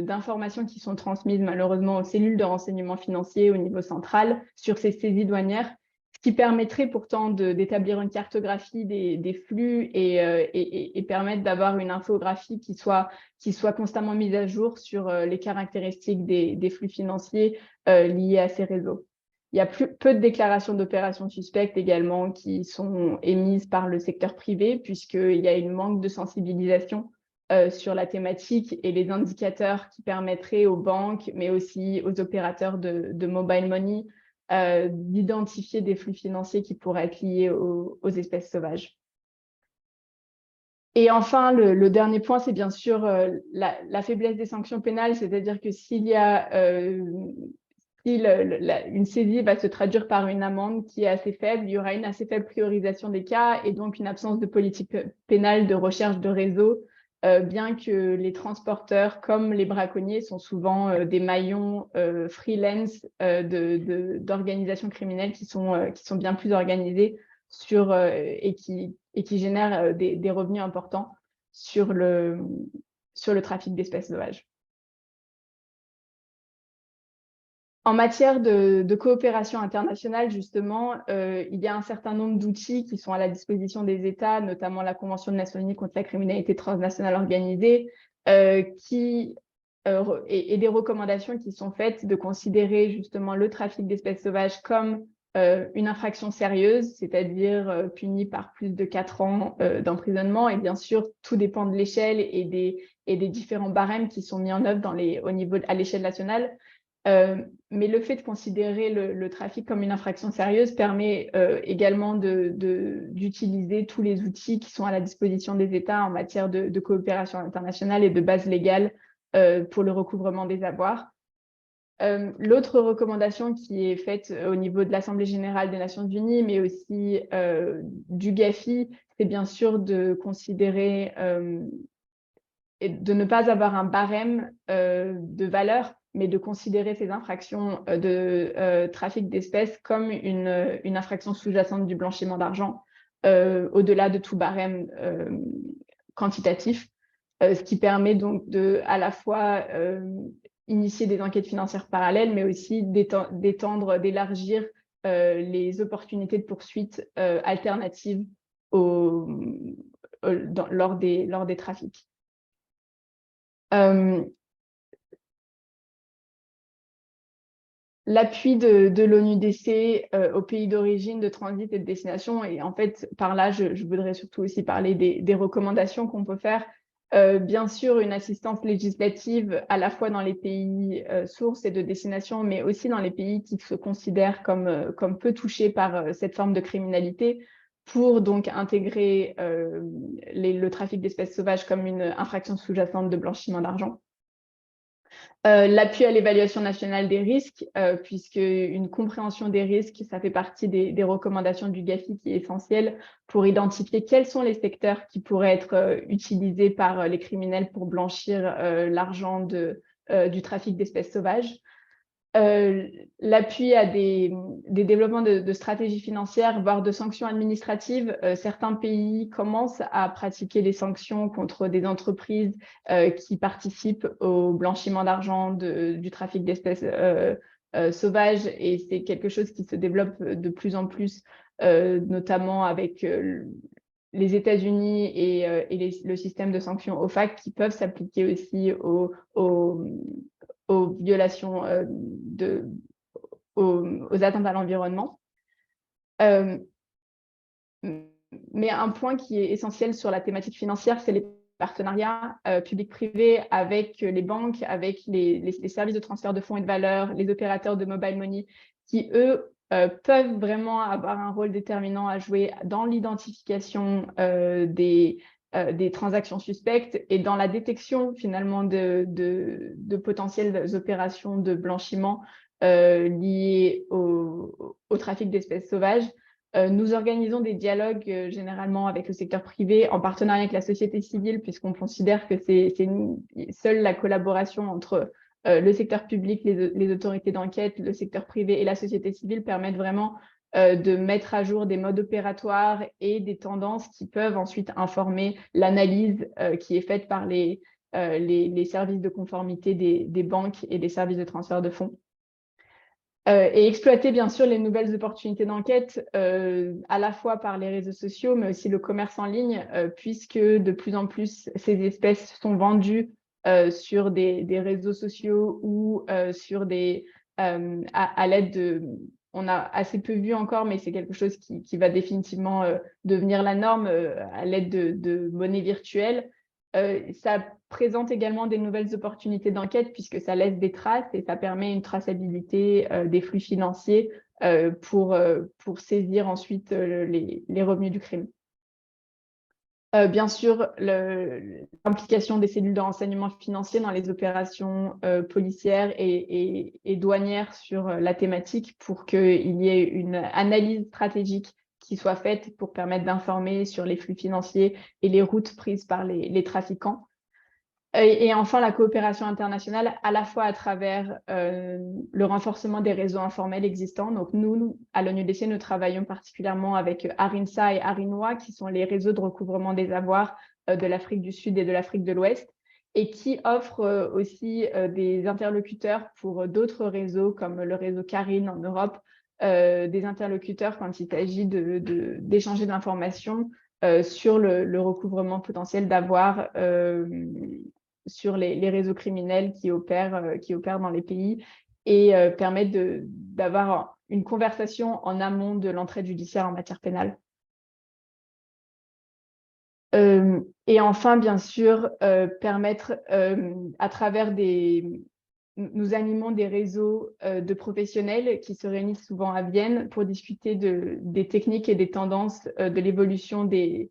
d'informations qui sont transmises malheureusement aux cellules de renseignement financier au niveau central sur ces saisies douanières, ce qui permettrait pourtant d'établir une cartographie des flux et permettre d'avoir une infographie qui soit constamment mise à jour sur les caractéristiques des flux financiers liés à ces réseaux. Il y a peu de déclarations d'opérations suspectes également qui sont émises par le secteur privé, puisqu'il y a une manque de sensibilisation sur la thématique et les indicateurs qui permettraient aux banques, mais aussi aux opérateurs de mobile money, d'identifier des flux financiers qui pourraient être liés aux espèces sauvages. Et enfin, le dernier point, c'est bien sûr la faiblesse des sanctions pénales, c'est-à-dire que s'il y a une saisie va se traduire par une amende qui est assez faible, il y aura une assez faible priorisation des cas et donc une absence de politique pénale de recherche de réseau, bien que les transporteurs comme les braconniers sont souvent des maillons freelance d'organisations criminelles qui sont bien plus organisées et qui génèrent des revenus importants sur le trafic d'espèces sauvages. En matière de coopération internationale, justement, il y a un certain nombre d'outils qui sont à la disposition des États, notamment la Convention des Nations Unies contre la criminalité transnationale organisée, qui et des recommandations qui sont faites de considérer justement le trafic d'espèces sauvages comme une infraction sérieuse, c'est-à-dire punie par plus de 4 ans d'emprisonnement. Et bien sûr, tout dépend de l'échelle et des différents barèmes qui sont mis en œuvre à l'échelle nationale. Mais le fait de considérer le trafic comme une infraction sérieuse permet également d'utiliser tous les outils qui sont à la disposition des États en matière de coopération internationale et de base légale pour le recouvrement des avoirs. L'autre recommandation qui est faite au niveau de l'Assemblée générale des Nations unies, mais aussi du GAFI, c'est bien sûr de considérer et de ne pas avoir un barème de valeur, mais de considérer ces infractions de trafic d'espèces comme une infraction sous-jacente du blanchiment d'argent, au-delà de tout barème quantitatif, ce qui permet donc à la fois initier des enquêtes financières parallèles, mais aussi d'étendre, d'élargir les opportunités de poursuite alternatives lors des trafics. L'appui de l'ONUDC aux pays d'origine, de transit et de destination, et en fait, par là, je voudrais surtout aussi parler des recommandations qu'on peut faire. Bien sûr, une assistance législative à la fois dans les pays sources et de destination, mais aussi dans les pays qui se considèrent comme peu touchés par cette forme de criminalité, pour donc intégrer le trafic d'espèces sauvages comme une infraction sous-jacente de blanchiment d'argent. L'appui à l'évaluation nationale des risques, puisque une compréhension des risques, ça fait partie des recommandations du GAFI qui est essentielle pour identifier quels sont les secteurs qui pourraient être utilisés par les criminels pour blanchir l'argent du trafic d'espèces sauvages. L'appui à des développements de stratégies financières, voire de sanctions administratives. Certains pays commencent à pratiquer des sanctions contre des entreprises qui participent au blanchiment d'argent du trafic d'espèces sauvages, et c'est quelque chose qui se développe de plus en plus, notamment avec les États-Unis et le système de sanctions OFAC qui peuvent s'appliquer aussi aux violations, aux atteintes à l'environnement. Mais un point qui est essentiel sur la thématique financière, c'est les partenariats publics-privés avec les banques, avec les services de transfert de fonds et de valeurs, les opérateurs de mobile money, qui, eux, peuvent vraiment avoir un rôle déterminant à jouer dans l'identification des transactions suspectes et dans la détection finalement de potentielles opérations de blanchiment liées au trafic d'espèces sauvages. Nous organisons des dialogues généralement avec le secteur privé en partenariat avec la société civile, puisqu'on considère que c'est seule la collaboration entre le secteur public, les autorités d'enquête, le secteur privé et la société civile permettent vraiment de mettre à jour des modes opératoires et des tendances qui peuvent ensuite informer l'analyse qui est faite par les services de conformité des banques et des services de transfert de fonds. Et exploiter bien sûr les nouvelles opportunités d'enquête à la fois par les réseaux sociaux, mais aussi le commerce en ligne, puisque de plus en plus ces espèces sont vendues sur des réseaux sociaux ou sur à l'aide de... On a assez peu vu encore, mais c'est quelque chose qui va définitivement devenir la norme à l'aide de monnaie virtuelle. Ça présente également des nouvelles opportunités d'enquête puisque ça laisse des traces et ça permet une traçabilité des flux financiers pour saisir ensuite les revenus du crime. Bien sûr, l'implication des cellules de renseignement financier dans les opérations policières et douanières sur la thématique pour qu'il y ait une analyse stratégique qui soit faite pour permettre d'informer sur les flux financiers et les routes prises par les trafiquants. Et enfin, la coopération internationale, à la fois à travers le renforcement des réseaux informels existants. Donc nous, à l'ONUDC, nous travaillons particulièrement avec ARINSA et ARINOA, qui sont les réseaux de recouvrement des avoirs de l'Afrique du Sud et de l'Afrique de l'Ouest, et qui offrent aussi des interlocuteurs pour d'autres réseaux, comme le réseau CARIN en Europe, des interlocuteurs quand il s'agit d'échanger de l'information sur le recouvrement potentiel d'avoirs sur les réseaux criminels qui opèrent dans les pays et permettre d'avoir une conversation en amont de l'entraide judiciaire en matière pénale. Et enfin, bien sûr, permettre à travers nous animons des réseaux de professionnels qui se réunissent souvent à Vienne pour discuter des techniques et des tendances de l'évolution des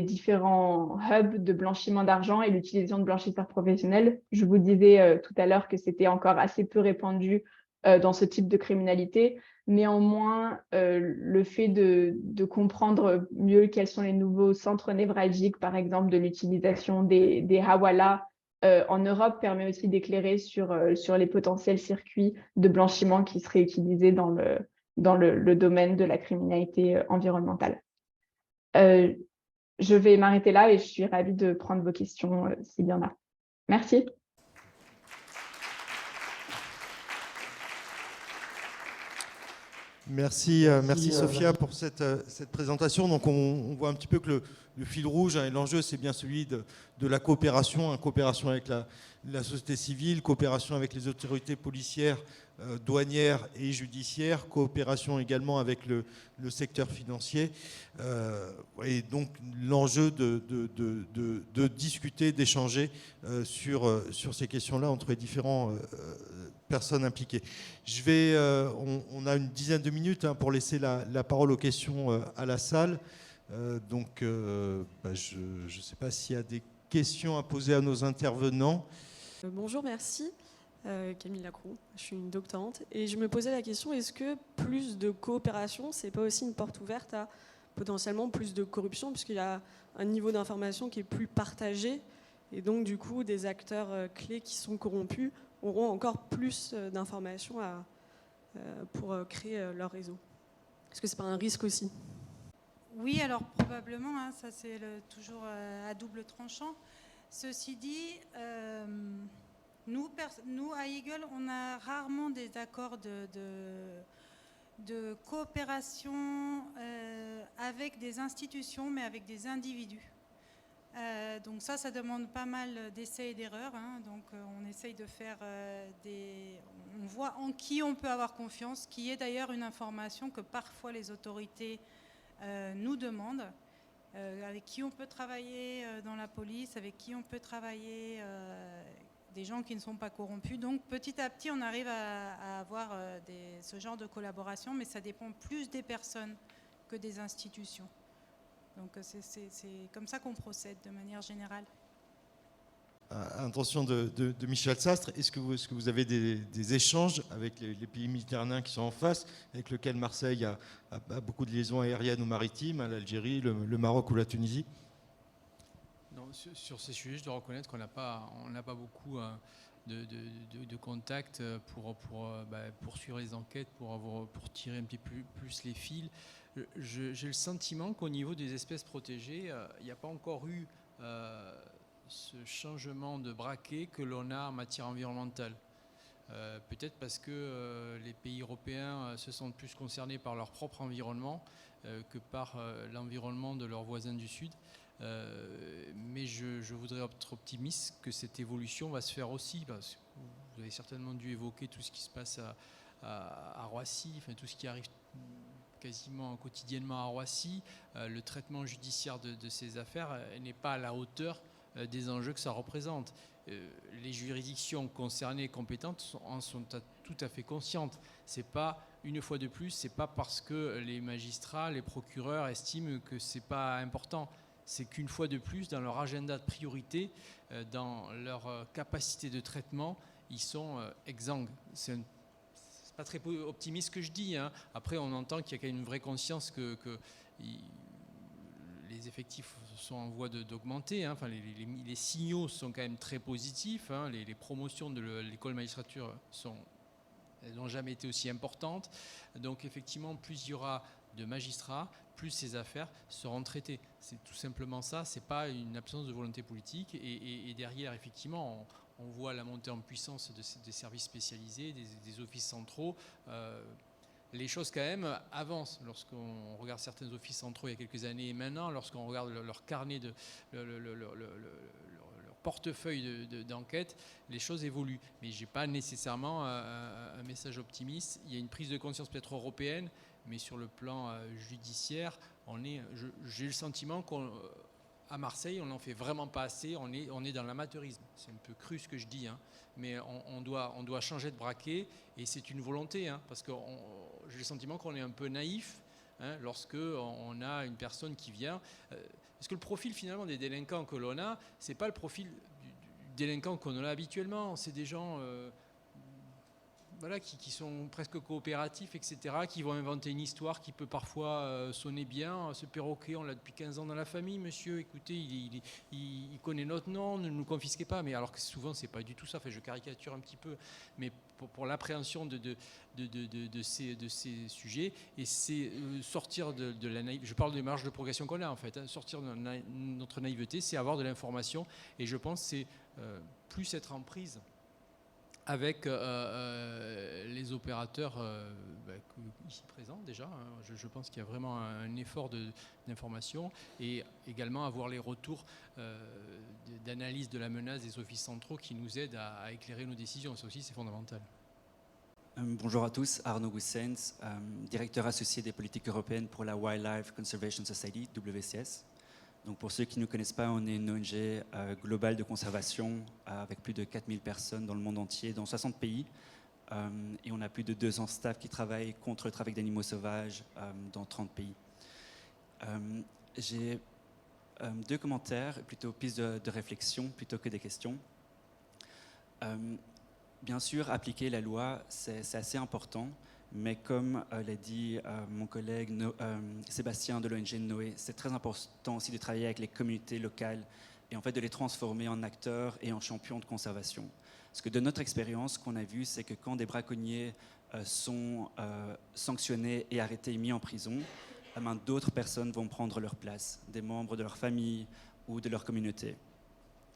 différents hubs de blanchiment d'argent et l'utilisation de blanchisseurs professionnels. Je vous disais tout à l'heure que c'était encore assez peu répandu dans ce type de criminalité. Néanmoins, le fait de comprendre mieux quels sont les nouveaux centres névralgiques, par exemple, de l'utilisation des hawala en Europe, permet aussi d'éclairer sur les potentiels circuits de blanchiment qui seraient utilisés dans le domaine de la criminalité environnementale. Je vais m'arrêter là et je suis ravie de prendre vos questions s'il y en a. Merci. Merci Sophia pour cette présentation. Donc on voit un petit peu que le fil rouge et l'enjeu, c'est bien celui de la coopération, coopération avec la société civile, coopération avec les autorités policières, douanières et judiciaires, coopération également avec le secteur financier. Et donc l'enjeu de discuter, d'échanger sur ces questions-là entre les différents personnes impliquées. On a une dizaine de minutes pour laisser la parole aux questions à la salle. Donc, je ne sais pas s'il y a des questions à poser à nos intervenants. Bonjour, merci. Camille Lacroix, je suis une doctorante. Et je me posais la question, est-ce que plus de coopération, c'est pas aussi une porte ouverte à potentiellement plus de corruption, puisqu'il y a un niveau d'information qui est plus partagé, et donc du coup, des acteurs clés qui sont corrompus auront encore plus d'informations pour créer leur réseau. Est-ce que c'est pas un risque aussi ? Oui, alors probablement, ça c'est toujours à double tranchant. Ceci dit, nous à Eagle, on a rarement des accords de coopération avec des institutions, mais avec des individus. Donc ça demande pas mal d'essais et d'erreurs. Donc on essaye de faire on voit en qui on peut avoir confiance, qui est d'ailleurs une information que parfois les autorités nous demandent, avec qui on peut travailler dans la police, avec qui on peut travailler des gens qui ne sont pas corrompus. Donc petit à petit on arrive à avoir ce genre de collaboration, mais ça dépend plus des personnes que des institutions. Donc c'est comme ça qu'on procède de manière générale. À l'intention de Michel Sastre, est-ce que vous avez des échanges avec les pays méditerranéens qui sont en face, avec lesquels Marseille a beaucoup de liaisons aériennes ou maritimes, l'Algérie, le Maroc ou la Tunisie ? Non, sur ces sujets, je dois reconnaître qu'on n'a pas beaucoup de contacts pour poursuivre les enquêtes, pour tirer un petit peu plus les fils. J'ai le sentiment qu'au niveau des espèces protégées, il n'y a pas encore eu ce changement de braquet que l'on a en matière environnementale. Peut-être parce que les pays européens se sentent plus concernés par leur propre environnement que par l'environnement de leurs voisins du Sud. Mais je voudrais être optimiste que cette évolution va se faire aussi. Parce que vous avez certainement dû évoquer tout ce qui se passe à Roissy, enfin, tout ce qui arrive quasiment quotidiennement à Roissy. Le traitement judiciaire de ces affaires n'est pas à la hauteur des enjeux que ça représente. Les juridictions concernées et compétentes en sont tout à fait conscientes. C'est pas, une fois de plus, c'est pas parce que les magistrats, les procureurs estiment que c'est pas important. C'est qu'une fois de plus, dans leur agenda de priorité, dans leur capacité de traitement, ils sont exsangues. C'est pas très optimiste ce que je dis. Après, on entend qu'il y a quand même une vraie conscience que les effectifs sont en voie d'augmenter. Enfin, les signaux sont quand même très positifs. Les promotions de l'école de magistrature n'ont jamais été aussi importantes. Donc, effectivement, plus il y aura de magistrats, plus ces affaires seront traitées. C'est tout simplement ça. C'est pas une absence de volonté politique. Et derrière, effectivement, on voit la montée en puissance des services spécialisés, des offices centraux. Les choses quand même avancent. Lorsqu'on regarde certains offices centraux il y a quelques années et maintenant, lorsqu'on regarde leur carnet leur portefeuille d'enquête, les choses évoluent. Mais je n'ai pas nécessairement un message optimiste. Il y a une prise de conscience peut-être européenne, mais sur le plan judiciaire, j'ai le sentiment qu'à Marseille, on n'en fait vraiment pas assez. On est dans l'amateurisme. C'est un peu cru ce que je dis, hein, mais on doit changer de braquet, et c'est une volonté, hein, parce que j'ai le sentiment qu'on est un peu naïf, hein, lorsque on a une personne qui vient. Parce que le profil finalement des délinquants que l'on a, c'est pas le profil du délinquant qu'on a habituellement. C'est des gens qui sont presque coopératifs, etc., qui vont inventer une histoire qui peut parfois sonner bien. Ce perroquet, on l'a depuis 15 ans dans la famille, monsieur, écoutez, il connaît notre nom, ne nous confisquez pas. Mais alors que souvent, c'est pas du tout ça. Enfin, je caricature un petit peu, mais pour l'appréhension de ces sujets, et c'est sortir de la naïveté. Je parle des marges de progression qu'on a, en fait. Hein. Sortir de notre naïveté, c'est avoir de l'information, et je pense que c'est plus être en prise avec les opérateurs ici présents déjà. Hein. Je pense qu'il y a vraiment un effort d'information, et également avoir les retours d'analyse de la menace des offices centraux qui nous aident à éclairer nos décisions. Ça aussi, c'est fondamental. Bonjour à tous, Arnaud Goussens, directeur associé des politiques européennes pour la Wildlife Conservation Society, WCS. Donc pour ceux qui ne nous connaissent pas, on est une ONG globale de conservation avec plus de 4000 personnes dans le monde entier, dans 60 pays. Et on a plus de 200 staff qui travaillent contre le trafic d'animaux sauvages dans 30 pays. J'ai 2 commentaires, plutôt pistes de réflexion plutôt que des questions. Bien sûr, appliquer la loi, c'est assez important. Mais comme l'a dit mon collègue Sébastien de l'ONG Noé, c'est très important aussi de travailler avec les communautés locales et en fait de les transformer en acteurs et en champions de conservation. Parce que de notre expérience, ce qu'on a vu, c'est que quand des braconniers sont sanctionnés et arrêtés et mis en prison, d'autres personnes vont prendre leur place, des membres de leur famille ou de leur communauté.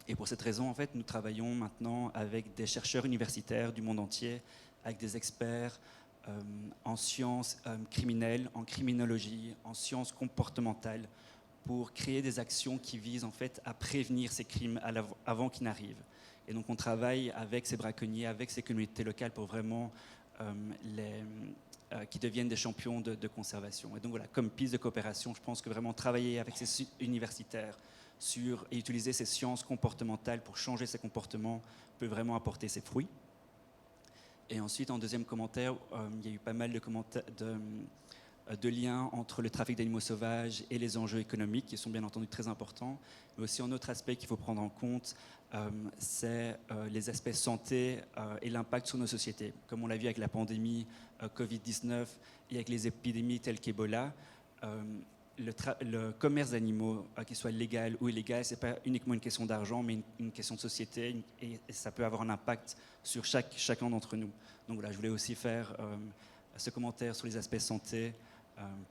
Et pour cette raison, en fait, nous travaillons maintenant avec des chercheurs universitaires du monde entier, avec des experts en sciences criminelles, en criminologie, en sciences comportementales, pour créer des actions qui visent en fait à prévenir ces crimes avant qu'ils n'arrivent. Et donc on travaille avec ces braconniers, avec ces communautés locales pour vraiment qui deviennent des champions de conservation. Et donc voilà, comme piste de coopération, je pense que vraiment travailler avec ces universitaires et utiliser ces sciences comportementales pour changer ces comportements peut vraiment apporter ses fruits. Et ensuite, en deuxième commentaire, il y a eu pas mal de liens entre le trafic d'animaux sauvages et les enjeux économiques, qui sont bien entendu très importants. Mais aussi un autre aspect qu'il faut prendre en compte, c'est les aspects santé et l'impact sur nos sociétés. Comme on l'a vu avec la pandémie Covid-19 et avec les épidémies telles qu'Ebola, le commerce d'animaux, qu'il soit légal ou illégal, ce n'est pas uniquement une question d'argent, mais une question de société, et ça peut avoir un impact sur chacun d'entre nous. Donc voilà, je voulais aussi faire ce commentaire sur les aspects santé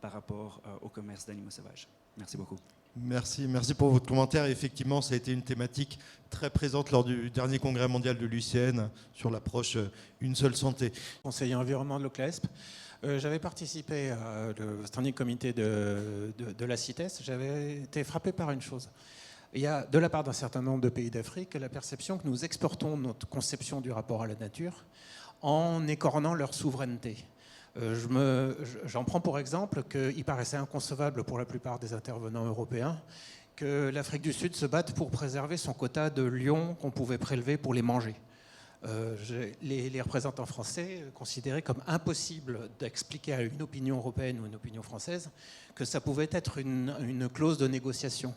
par rapport au commerce d'animaux sauvages. Merci beaucoup. Merci pour votre commentaire. Effectivement, ça a été une thématique très présente lors du dernier congrès mondial de l'UICN sur l'approche Une seule santé. Conseiller environnement de l'OCLESP. J'avais participé au standing comité de la CITES. J'avais été frappé par une chose. Il y a, de la part d'un certain nombre de pays d'Afrique, la perception que nous exportons notre conception du rapport à la nature en écornant leur souveraineté. J'en prends pour exemple qu'il paraissait inconcevable pour la plupart des intervenants européens que l'Afrique du Sud se batte pour préserver son quota de lions qu'on pouvait prélever pour les manger. Les représentants français considéraient comme impossible d'expliquer à une opinion européenne ou une opinion française que ça pouvait être une clause de négociation.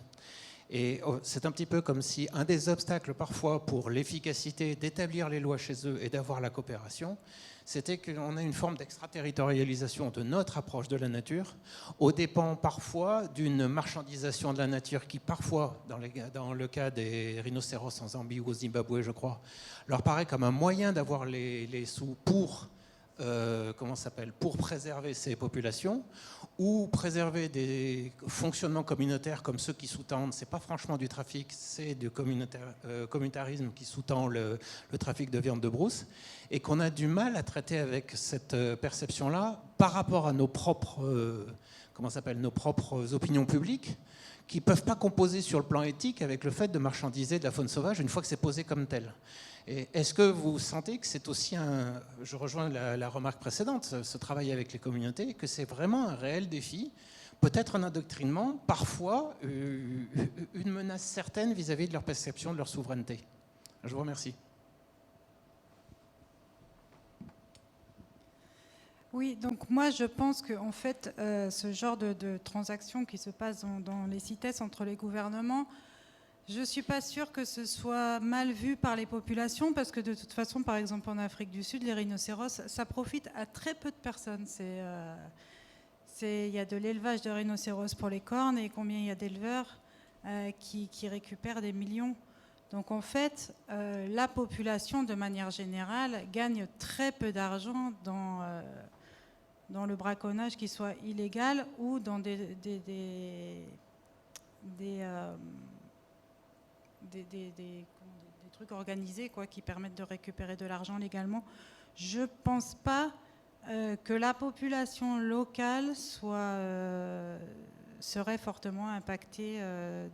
Et c'est un petit peu comme si un des obstacles parfois pour l'efficacité d'établir les lois chez eux et d'avoir la coopération, c'était qu'on a une forme d'extraterritorialisation de notre approche de la nature, aux dépens parfois d'une marchandisation de la nature qui parfois, dans le cas des rhinocéros en Zambie ou au Zimbabwe, je crois, leur paraît comme un moyen d'avoir les sous pour préserver ces populations ou préserver des fonctionnements communautaires comme ceux qui sous-tendent, c'est pas franchement du trafic, c'est du communautarisme qui sous-tend le trafic de viande de brousse, et qu'on a du mal à traiter avec cette perception-là par rapport à nos propres nos propres opinions publiques, qui ne peuvent pas composer sur le plan éthique avec le fait de marchandiser de la faune sauvage une fois que c'est posé comme tel. Et est-ce que vous sentez que c'est aussi je rejoins la remarque précédente, ce travail avec les communautés, que c'est vraiment un réel défi, peut-être un endoctrinement, parfois une menace certaine vis-à-vis de leur perception de leur souveraineté. Je vous remercie. Oui, donc moi je pense qu'en fait, ce genre de transactions qui se passent dans les CITES entre les gouvernements, je ne suis pas sûre que ce soit mal vu par les populations, parce que de toute façon, par exemple en Afrique du Sud, les rhinocéros, ça profite à très peu de personnes. Il y a de l'élevage de rhinocéros pour les cornes, et combien il y a d'éleveurs qui récupèrent des millions. Donc en fait, la population, de manière générale, gagne très peu d'argent dans le braconnage, qui soit illégal ou dans des trucs organisés, quoi, qui permettent de récupérer de l'argent légalement. Je ne pense pas que la population locale serait fortement impactée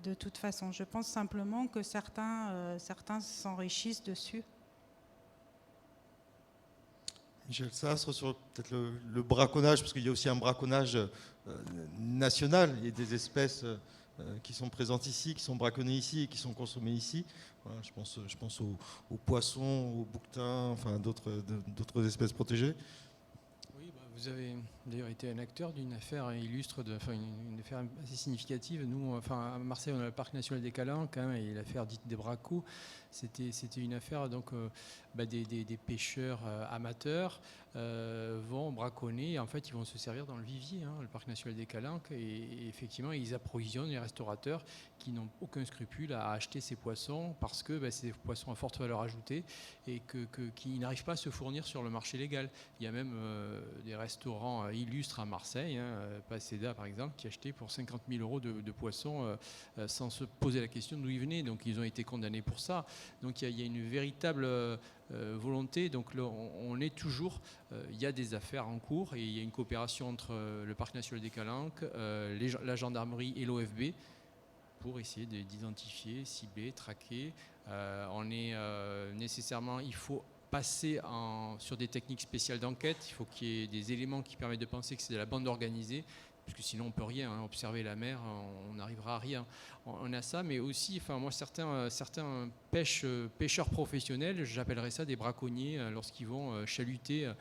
de toute façon. Je pense simplement que certains s'enrichissent dessus. Michel Sastre, sur peut-être le braconnage, parce qu'il y a aussi un braconnage national. Il y a des espèces qui sont présentes ici, qui sont braconnées ici et qui sont consommées ici. Voilà, je pense aux poissons, aux bouquetins, enfin d'autres espèces protégées. Oui, vous avez d'ailleurs été un acteur d'une affaire illustre, une affaire assez significative. Nous, à Marseille, on a le parc national des Calanques, et l'affaire dite des bracos. C'était une affaire donc des pêcheurs amateurs vont braconner. En fait, ils vont se servir dans le vivier, le parc national des Calanques, et effectivement, ils approvisionnent les restaurateurs qui n'ont aucun scrupule à acheter ces poissons parce que c'est des poissons à forte valeur ajoutée et qui n'arrivent pas à se fournir sur le marché légal. Il y a même des restaurants illustres à Marseille, Paseda par exemple, qui achetaient pour 50 000 € de poissons sans se poser la question d'où ils venaient. Donc ils ont été condamnés pour ça. Donc il y a une véritable volonté. Donc là, on est toujours, il y a des affaires en cours et il y a une coopération entre le parc national des Calanques, la gendarmerie et l'OFB pour essayer d'identifier, cibler, traquer. Il faut passer sur des techniques spéciales d'enquête. Il faut qu'il y ait des éléments qui permettent de penser que c'est de la bande organisée, parce que sinon on ne peut rien, observer la mer, on n'arrivera à rien. On a ça, mais aussi, moi, certains pêcheurs professionnels, j'appellerais ça des braconniers, lorsqu'ils vont chaluter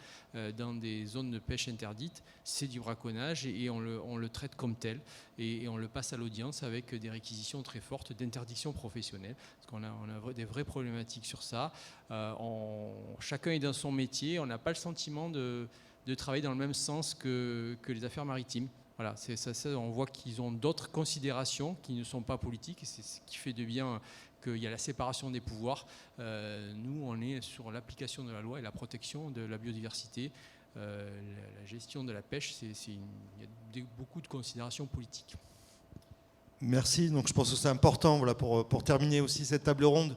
dans des zones de pêche interdites, c'est du braconnage et on le traite comme tel et on le passe à l'audience avec des réquisitions très fortes d'interdiction professionnelle, parce qu'on a des vraies problématiques sur ça. Chacun est dans son métier, on n'a pas le sentiment de travailler dans le même sens que les affaires maritimes. Voilà, c'est ça, on voit qu'ils ont d'autres considérations qui ne sont pas politiques, et c'est ce qui fait de bien qu'il y a la séparation des pouvoirs. Nous, on est sur l'application de la loi et la protection de la biodiversité. La gestion de la pêche, il y a beaucoup de considérations politiques. Merci. Donc je pense que c'est important, voilà, pour terminer aussi cette table ronde,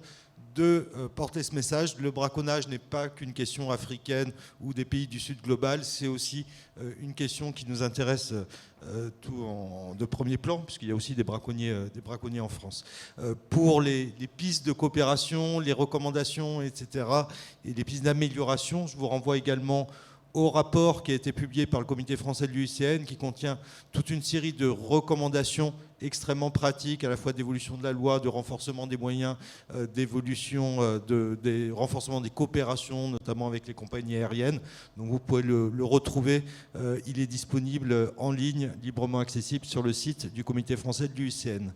de porter ce message. Le braconnage n'est pas qu'une question africaine ou des pays du Sud global, c'est aussi une question qui nous intéresse de premier plan, puisqu'il y a aussi des braconniers en France. Pour les pistes de coopération, les recommandations, etc., et les pistes d'amélioration, je vous renvoie également au rapport qui a été publié par le comité français de l'UICN, qui contient toute une série de recommandations extrêmement pratiques, à la fois d'évolution de la loi, de renforcement des moyens, d'évolution, des renforcement des coopérations, notamment avec les compagnies aériennes. Donc vous pouvez le retrouver. Il est disponible en ligne, librement accessible sur le site du comité français de l'UICN.